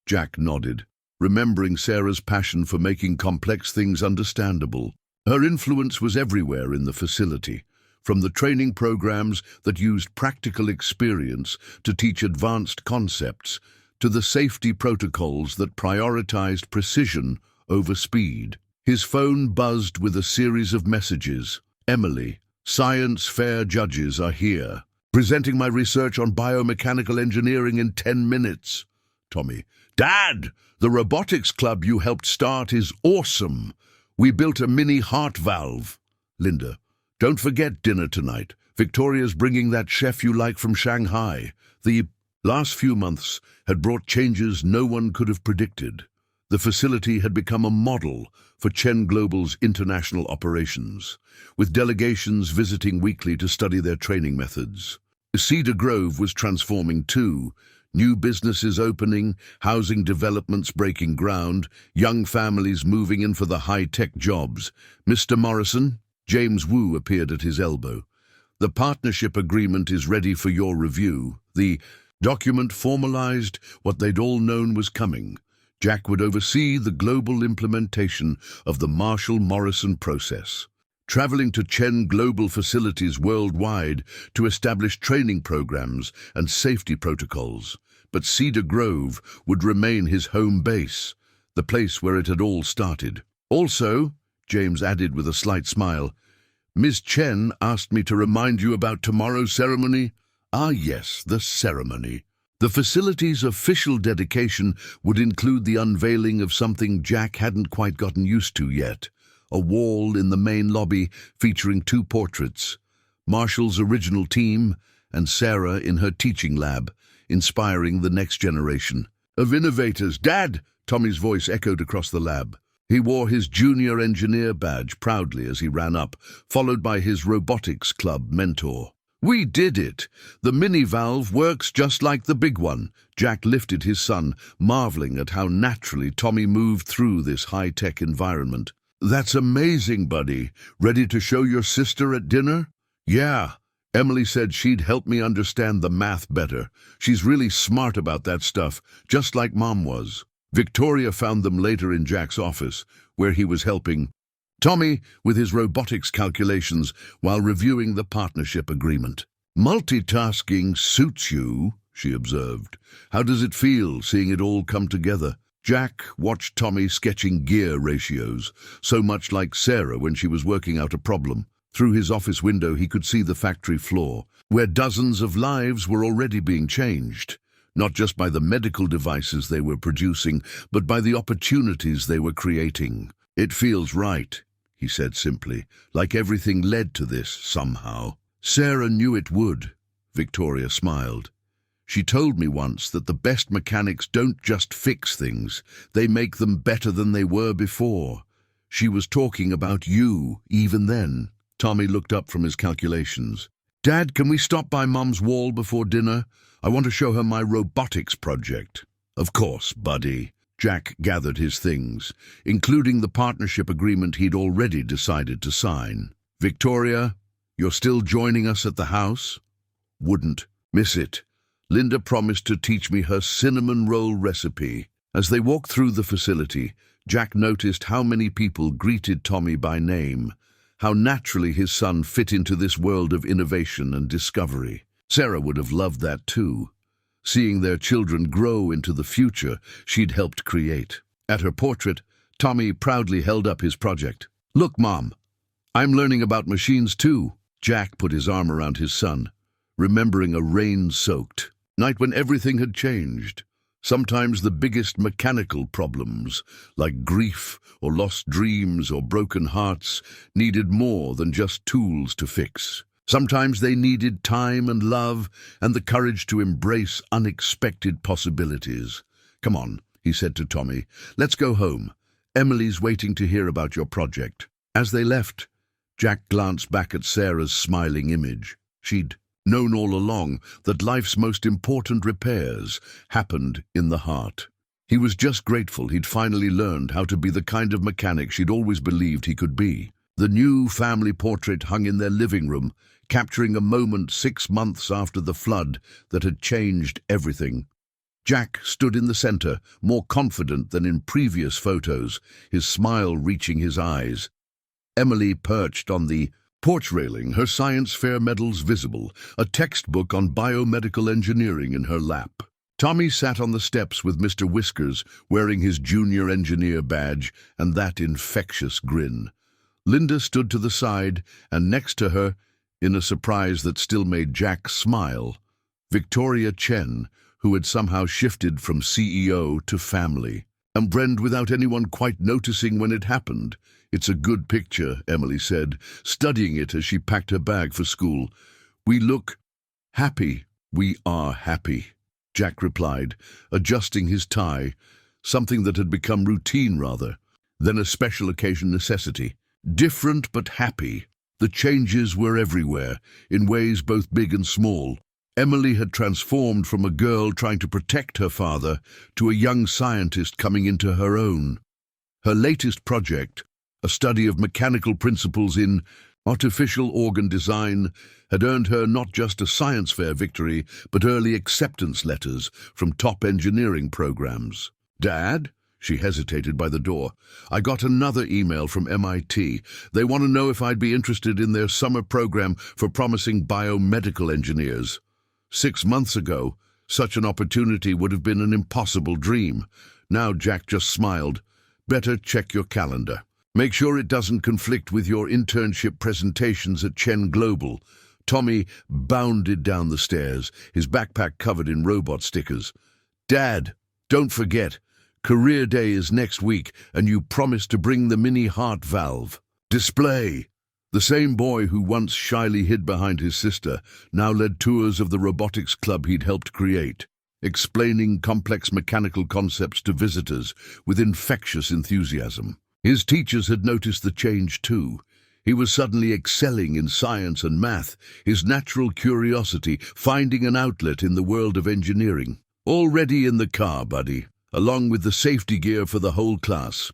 Jack nodded, remembering Sarah's passion for making complex things understandable. Her influence was everywhere in the facility, from the training programs that used practical experience to teach advanced concepts, to the safety protocols that prioritized precision over speed. His phone buzzed with a series of messages. Emily, science fair judges are here. Presenting my research on biomechanical engineering in 10 minutes. Tommy, Dad, the robotics club you helped start is awesome. We built a mini heart valve. Linda, don't forget dinner tonight. Victoria's bringing that chef you like from Shanghai. The last few months had brought changes no one could have predicted. The facility had become a model for Chen Global's international operations, with delegations visiting weekly to study their training methods. Cedar Grove was transforming too. New businesses opening, housing developments breaking ground, young families moving in for the high-tech jobs. Mr. Morrison, James Wu appeared at his elbow. The partnership agreement is ready for your review. The document formalized what they'd all known was coming. Jack would oversee the global implementation of the Marshall-Morrison process, traveling to Chen Global facilities worldwide to establish training programs and safety protocols. But Cedar Grove would remain his home base, the place where it had all started. Also, James added with a slight smile, Ms. Chen asked me to remind you about tomorrow's ceremony. Ah yes, the ceremony. The facility's official dedication would include the unveiling of something Jack hadn't quite gotten used to yet. A wall in the main lobby featuring 2 portraits, Marshall's original team and Sarah in her teaching lab, inspiring the next generation of innovators. Dad! Tommy's voice echoed across the lab. He wore his junior engineer badge proudly as he ran up, followed by his robotics club mentor. We did it! The mini-valve works just like the big one. Jack lifted his son, marveling at how naturally Tommy moved through this high-tech environment. That's amazing, buddy. Ready to show your sister at dinner? Yeah. Emily said she'd help me understand the math better. She's really smart about that stuff, just like Mom was. Victoria found them later in Jack's office, where he was helping Tommy with his robotics calculations while reviewing the partnership agreement. Multitasking suits you, she observed. How does it feel, seeing it all come together? Jack watched Tommy sketching gear ratios, so much like Sarah when she was working out a problem. Through his office window he could see the factory floor, where dozens of lives were already being changed. Not just by the medical devices they were producing, but by the opportunities they were creating. It feels right, he said simply, like everything led to this somehow. Sarah knew it would, Victoria smiled. She told me once that the best mechanics don't just fix things, they make them better than they were before. She was talking about you, even then. Tommy looked up from his calculations. Dad, can we stop by Mum's wall before dinner? I want to show her my robotics project. Of course, buddy. Jack gathered his things, including the partnership agreement he'd already decided to sign. Victoria, you're still joining us at the house? Wouldn't miss it. Linda promised to teach me her cinnamon roll recipe. As they walked through the facility, Jack noticed how many people greeted Tommy by name, how naturally his son fit into this world of innovation and discovery. Sarah would have loved that too, seeing their children grow into the future she'd helped create. At her portrait, Tommy proudly held up his project. Look, Mom, I'm learning about machines too. Jack put his arm around his son. remembering a rain-soaked night when everything had changed. Sometimes the biggest mechanical problems, like grief or lost dreams or broken hearts, needed more than just tools to fix. Sometimes they needed time and love and the courage to embrace unexpected possibilities. "Come on," he said to Tommy. "Let's go home. Emily's waiting to hear about your project." As they left, Jack glanced back at Sarah's smiling image. She'd known all along that life's most important repairs happened in the heart. He was just grateful he'd finally learned how to be the kind of mechanic she'd always believed he could be. The new family portrait hung in their living room, capturing a moment 6 months after the flood that had changed everything. Jack stood in the center, more confident than in previous photos, his smile reaching his eyes. Emily perched on the porch railing, her science fair medals visible, a textbook on biomedical engineering in her lap. Tommy sat on the steps with Mr. Whiskers, wearing his junior engineer badge and that infectious grin. Linda stood to the side, and next to her, in a surprise that still made Jack smile, Victoria Chen, who had somehow shifted from CEO to family. And Brend without anyone quite noticing when it happened. "It's a good picture," Emily said, studying it as she packed her bag for school. "We look happy." "We are happy," Jack replied, adjusting his tie, something that had become routine rather than a special occasion necessity. Different but happy. The changes were everywhere, in ways both big and small. Emily had transformed from a girl trying to protect her father to a young scientist coming into her own. Her latest project, a study of mechanical principles in artificial organ design, had earned her not just a science fair victory, but early acceptance letters from top engineering programs. "Dad?" She hesitated by the door. "I got another email from MIT. They want to know if I'd be interested in their summer program for promising biomedical engineers. 6 months ago, such an opportunity would have been an impossible dream." Now Jack just smiled. "Better check your calendar. Make sure it doesn't conflict with your internship presentations at Chen Global." Tommy bounded down the stairs, his backpack covered in robot stickers. "Dad, don't forget, Career Day is next week, and you promised to bring the mini heart valve display." The same boy who once shyly hid behind his sister now led tours of the robotics club he'd helped create, explaining complex mechanical concepts to visitors with infectious enthusiasm. His teachers had noticed the change too. He was suddenly excelling in science and math, his natural curiosity finding an outlet in the world of engineering. "Already in the car, buddy, along with the safety gear for the whole class."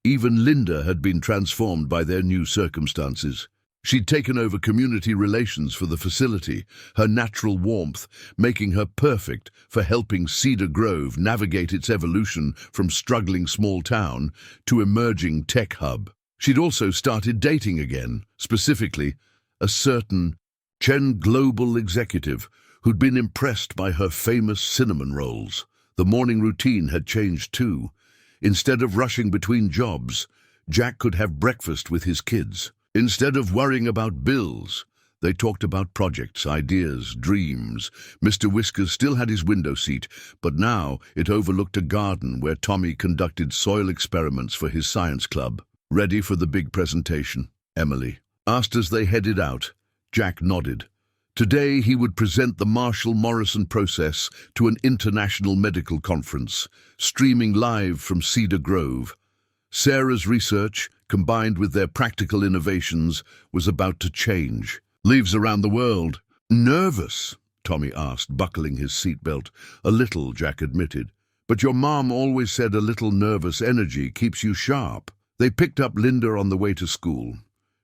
Even Linda had been transformed by their new circumstances. She'd taken over community relations for the facility, her natural warmth making her perfect for helping Cedar Grove navigate its evolution from struggling small town to emerging tech hub. She'd also started dating again, specifically a certain Chen Global executive who'd been impressed by her famous cinnamon rolls. The morning routine had changed too. Instead of rushing between jobs, Jack could have breakfast with his kids. Instead of worrying about bills, they talked about projects, ideas, dreams. Mr. Whiskers still had his window seat, but now it overlooked a garden where Tommy conducted soil experiments for his science club. "Ready for the big presentation?" Emily asked as they headed out. Jack nodded. Today he would present the Morrison process to an international medical conference, streaming live from Cedar Grove. Sarah's research, combined with their practical innovations, was about to change lives around the world. "Nervous?" Tommy asked, buckling his seatbelt. "A little," Jack admitted. "But your mom always said a little nervous energy keeps you sharp." They picked up Linda on the way to school.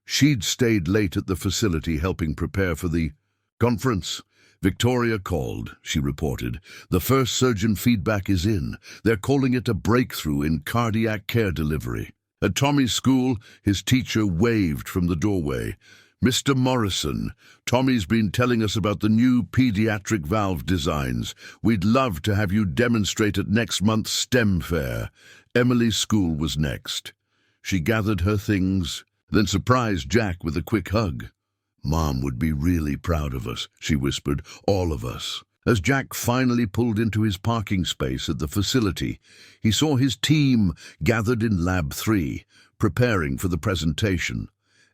She'd stayed late at the facility helping prepare for the conference. "Victoria called," she reported. "The first surgeon feedback is in. They're calling it a breakthrough in cardiac care delivery." At Tommy's school, his teacher waved from the doorway. "Mr. Morrison, Tommy's been telling us about the new pediatric valve designs. We'd love to have you demonstrate at next month's STEM fair." Emily's school was next. She gathered her things, then surprised Jack with a quick hug. "Mom would be really proud of us," she whispered, "all of us." As Jack finally pulled into his parking space at the facility, he saw his team gathered in Lab 3, preparing for the presentation.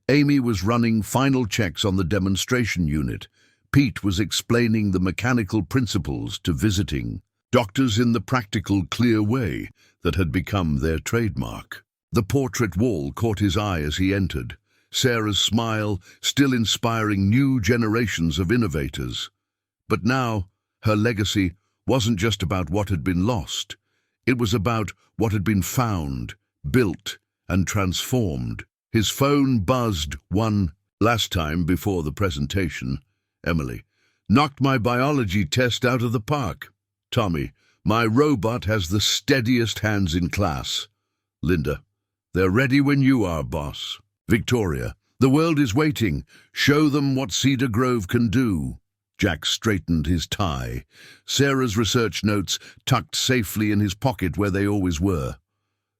Amy was running final checks on the demonstration unit. Pete was explaining the mechanical principles to visiting doctors in the practical, clear way that had become their trademark. The portrait wall caught his eye as he entered, Sarah's smile still inspiring new generations of innovators. But now, her legacy wasn't just about what had been lost. It was about what had been found, built, and transformed. His phone buzzed one last time before the presentation. Emily, "Knocked my biology test out of the park." Tommy, "My robot has the steadiest hands in class." Linda, "They're ready when you are, boss." Victoria, "The world is waiting. Show them what Cedar Grove can do." Jack straightened his tie, Sarah's research notes tucked safely in his pocket where they always were.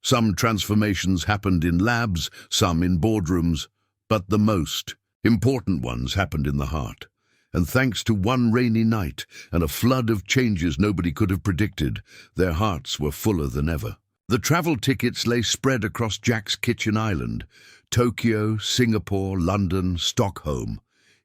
Some transformations happened in labs, some in boardrooms, but the most important ones happened in the heart. And thanks to one rainy night and a flood of changes nobody could have predicted, their hearts were fuller than ever. The travel tickets lay spread across Jack's kitchen island: Tokyo, Singapore, London, Stockholm.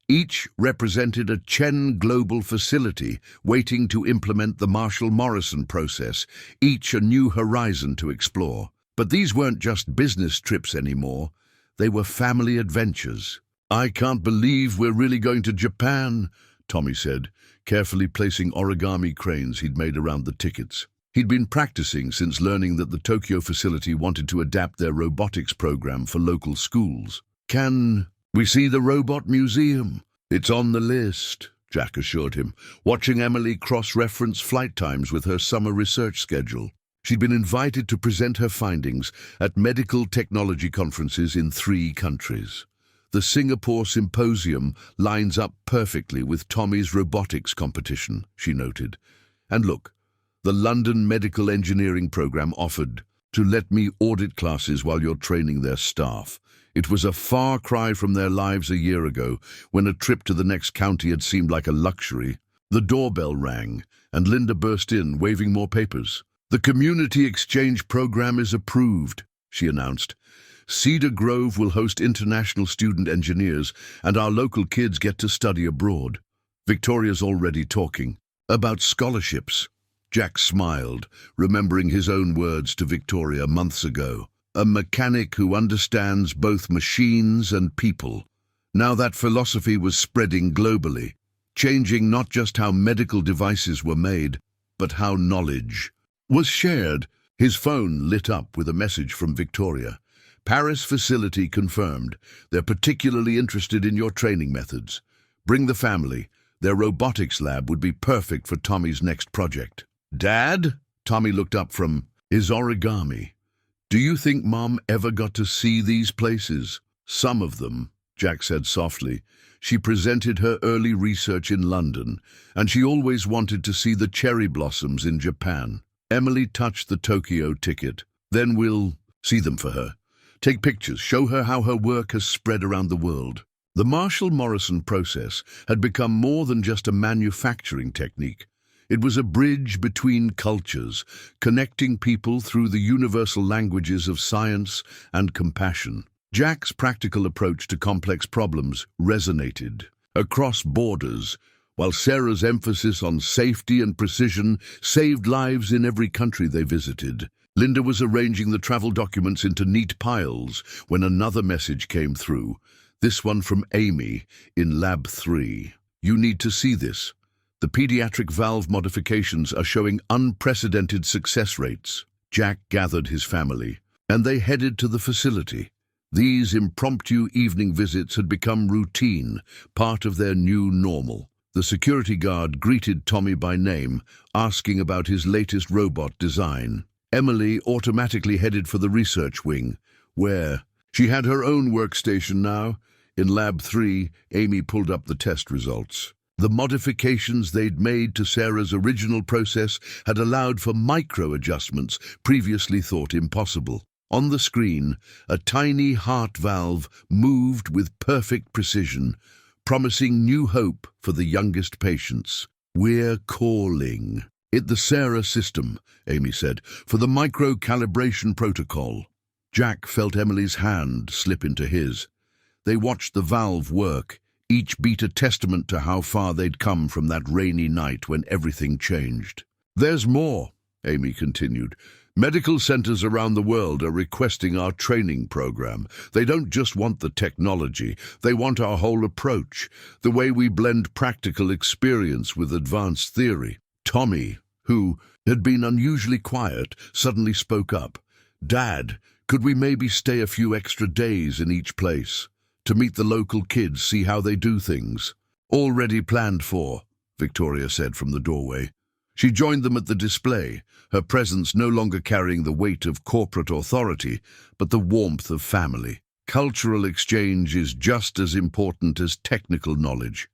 Each represented a Chen global facility waiting to implement the Morrison process, each a new horizon to explore. But these weren't just business trips anymore. They were family adventures. "I can't believe we're really going to Japan," Tommy said, carefully placing origami cranes he'd made around the tickets. He'd been practicing since learning that the Tokyo facility wanted to adapt their robotics program for local schools. "Can we see the robot museum?" "It's on the list," Jack assured him, watching Emily cross-reference flight times with her summer research schedule. She'd been invited to present her findings at medical technology conferences in 3 countries. The Singapore Symposium lines up perfectly with Tommy's robotics competition, she noted. And look, the London Medical Engineering program offered to let me audit classes while you're training their staff. It was a far cry from their lives a year ago, when a trip to the next county had seemed like a luxury. The doorbell rang, and Linda burst in, waving more papers. "The community exchange program is approved," she announced. "Cedar Grove will host international student engineers, and our local kids get to study abroad." Victoria's already talking about scholarships. Jack smiled, remembering his own words to Victoria months ago. "A mechanic who understands both machines and people." Now that philosophy was spreading globally, changing not just how medical devices were made, but how knowledge was shared. His phone lit up with a message from Victoria. "Paris facility confirmed. They're particularly interested in your training methods. Bring the family. Their robotics lab would be perfect for Tommy's next project." "Dad?" Tommy looked up from his origami. "Do you think Mom ever got to see these places?" "Some of them," Jack said softly. "She presented her early research in London, and she always wanted to see the cherry blossoms in Japan." Emily touched the Tokyo ticket. "Then we'll see them for her. Take pictures, show her how her work has spread around the world." The Morrison process had become more than just a manufacturing technique. It was a bridge between cultures, connecting people through the universal languages of science and compassion. Jack's practical approach to complex problems resonated across borders, while Sarah's emphasis on safety and precision saved lives in every country they visited. Linda was arranging the travel documents into neat piles when another message came through, this one from Amy in Lab 3. "You need to see this. The pediatric valve modifications are showing unprecedented success rates." Jack gathered his family, and they headed to the facility. These impromptu evening visits had become routine, part of their new normal. The security guard greeted Tommy by name, asking about his latest robot design. Emily automatically headed for the research wing, where she had her own workstation now. In Lab 3, Amy pulled up the test results. The modifications they'd made to Sarah's original process had allowed for micro-adjustments previously thought impossible. On the screen, a tiny heart valve moved with perfect precision, promising new hope for the youngest patients. "We're calling it the Sarah system," Amy said, "for the micro-calibration protocol." Jack felt Emily's hand slip into his. They watched the valve work, each beat a testament to how far they'd come from that rainy night when everything changed. "There's more," Amy continued. "Medical centers around the world are requesting our training program. They don't just want the technology, they want our whole approach, the way we blend practical experience with advanced theory." Tommy, who had been unusually quiet, suddenly spoke up. "Dad, could we maybe stay a few extra days in each place? To meet the local kids, see how they do things?" "Already planned for," Victoria said from the doorway. She joined them at the display, her presence no longer carrying the weight of corporate authority, but the warmth of family. Cultural exchange is just as important as technical knowledge.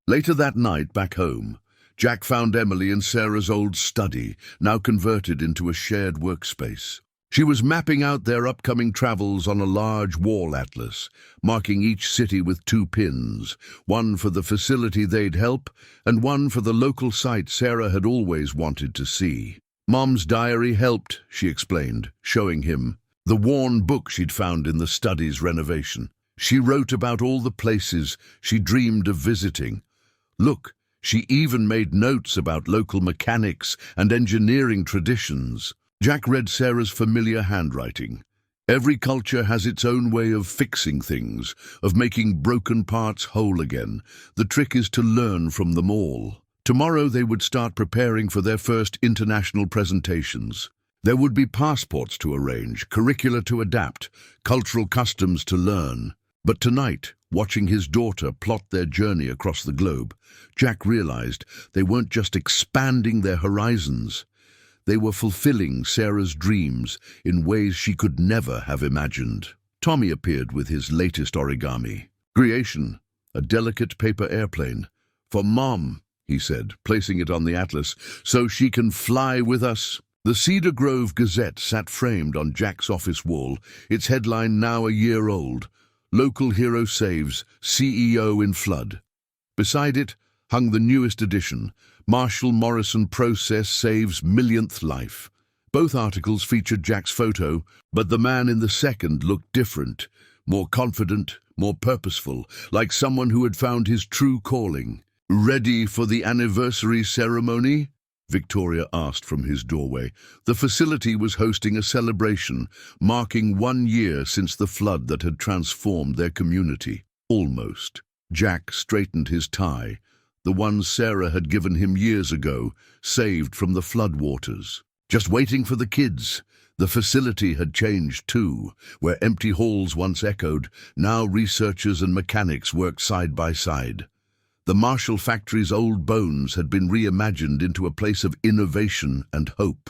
Later that night, back home, Jack found Emily in Sarah's old study, now converted into a shared workspace. She was mapping out their upcoming travels on a large wall atlas, marking each city with 2 pins, one for the facility they'd help and one for the local site Sarah had always wanted to see. "Mom's diary helped," she explained, showing him the worn book she'd found in the study's renovation. She wrote about all the places she dreamed of visiting. Look, she even made notes about local mechanics and engineering traditions. Jack read Sarah's familiar handwriting. Every culture has its own way of fixing things, of making broken parts whole again. The trick is to learn from them all. Tomorrow they would start preparing for their first international presentations. There would be passports to arrange, curricula to adapt, cultural customs to learn. But tonight, watching his daughter plot their journey across the globe, Jack realized they weren't just expanding their horizons. They were fulfilling Sarah's dreams in ways she could never have imagined. Tommy appeared with his latest origami creation, a delicate paper airplane. "For Mom," he said, placing it on the atlas, "so she can fly with us." The Cedar Grove Gazette sat framed on Jack's office wall, its headline now a year old: "Local Hero Saves CEO in Flood." Beside it hung the newest edition, "Morrison Process Saves Millionth Life." Both articles featured Jack's photo, but the man in the second looked different, more confident, more purposeful, like someone who had found his true calling. "Ready for the anniversary ceremony?" Victoria asked from his doorway. The facility was hosting a celebration, marking 1 year since the flood that had transformed their community. Almost. Jack straightened his tie, the one Sarah had given him years ago, saved from the floodwaters. Just waiting for the kids. The facility had changed too. Where empty halls once echoed, now researchers and mechanics worked side by side. The Marshall factory's old bones had been reimagined into a place of innovation and hope.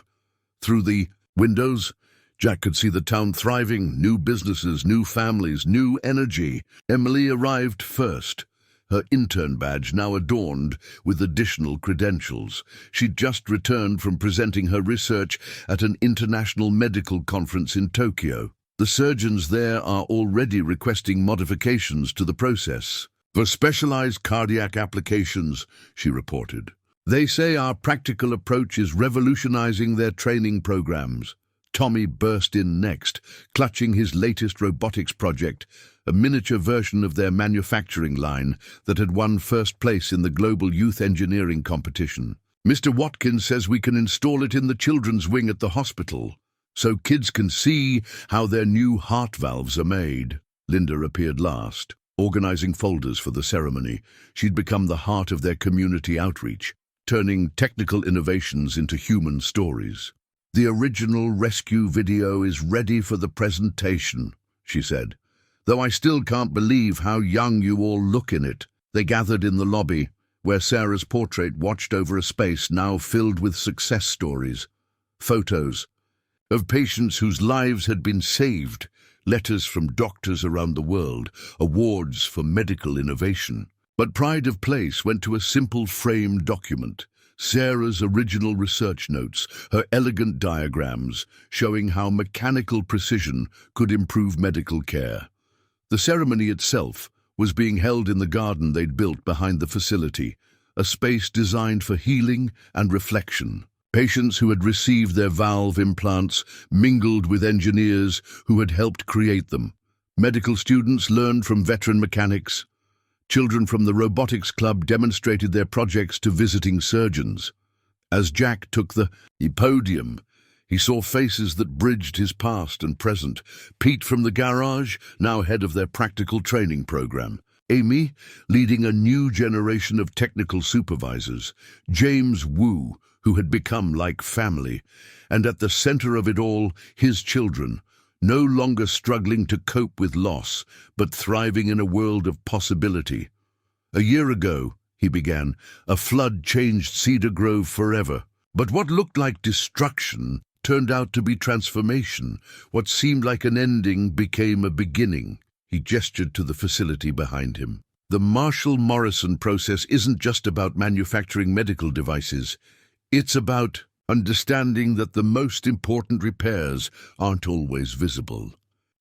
Through the windows, Jack could see the town thriving, new businesses, new families, new energy. Emily arrived first, her intern badge now adorned with additional credentials. She'd just returned from presenting her research at an international medical conference in Tokyo. "The surgeons there are already requesting modifications to the process for specialized cardiac applications," she reported. "They say our practical approach is revolutionizing their training programs." Tommy burst in next, clutching his latest robotics project, a miniature version of their manufacturing line that had won first place in the global youth engineering competition. "Mr. Watkins says we can install it in the children's wing at the hospital, so kids can see how their new heart valves are made." Linda appeared last, organizing folders for the ceremony. She'd become the heart of their community outreach, turning technical innovations into human stories. "The original rescue video is ready for the presentation," she said, "though I still can't believe how young you all look in it." They gathered in the lobby, where Sarah's portrait watched over a space now filled with success stories. Photos of patients whose lives had been saved, letters from doctors around the world, awards for medical innovation. But pride of place went to a simple framed document, Sarah's original research notes, her elegant diagrams showing how mechanical precision could improve medical care. The ceremony itself was being held in the garden they'd built behind the facility, a space designed for healing and reflection. Patients who had received their valve implants mingled with engineers who had helped create them. Medical students learned from veteran mechanics. Children from the robotics club demonstrated their projects to visiting surgeons. As Jack took the podium, he saw faces that bridged his past and present. Pete from the garage, now head of their practical training program. Amy, leading a new generation of technical supervisors. James Wu, who had become like family. And at the center of it all, his children, no longer struggling to cope with loss, but thriving in a world of possibility. A year ago, he began, a flood changed Cedar Grove forever. But what looked like destruction turned out to be transformation. What seemed like an ending became a beginning. He gestured to the facility behind him. The Morrison process isn't just about manufacturing medical devices. It's about understanding that the most important repairs aren't always visible.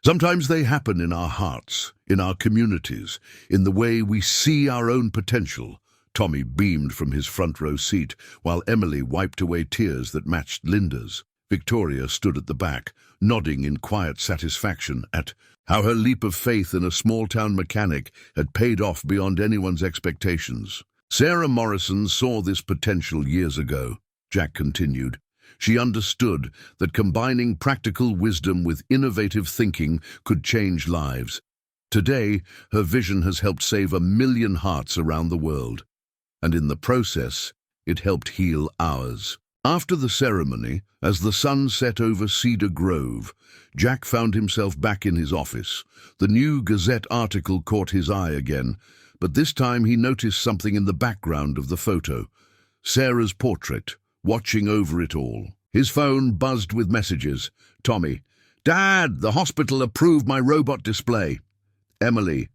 Sometimes they happen in our hearts, in our communities, in the way we see our own potential. Tommy beamed from his front row seat, while Emily wiped away tears that matched Linda's. Victoria stood at the back, nodding in quiet satisfaction at how her leap of faith in a small-town mechanic had paid off beyond anyone's expectations. Sarah Morrison saw this potential years ago, Jack continued. She understood that combining practical wisdom with innovative thinking could change lives. Today, her vision has helped save 1 million hearts around the world. And in the process, it helped heal ours. After the ceremony, as the sun set over Cedar Grove, Jack found himself back in his office. The new Gazette article caught his eye again, but this time he noticed something in the background of the photo. Sarah's portrait, watching over it all. His phone buzzed with messages. Tommy, Dad, the hospital approved my robot display. Emily,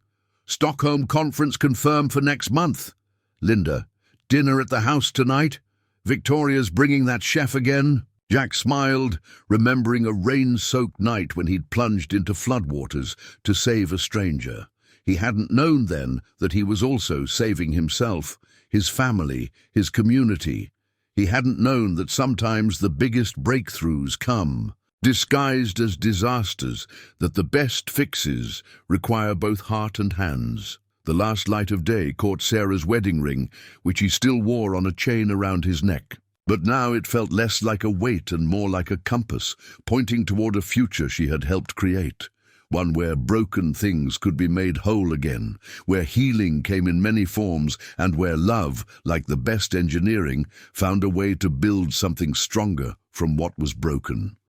Stockholm conference confirmed for next month. Linda, dinner at the house tonight? Victoria's bringing that chef again? Jack smiled, remembering a rain-soaked night when he'd plunged into floodwaters to save a stranger. He hadn't known then that he was also saving himself, his family, his community. He hadn't known that sometimes the biggest breakthroughs come disguised as disasters, that the best fixes require both heart and hands. The last light of day caught Sarah's wedding ring, which he still wore on a chain around his neck. But now it felt less like a weight and more like a compass, pointing toward a future she had helped create. One where broken things could be made whole again, where healing came in many forms, and where love, like the best engineering, found a way to build something stronger from what was broken.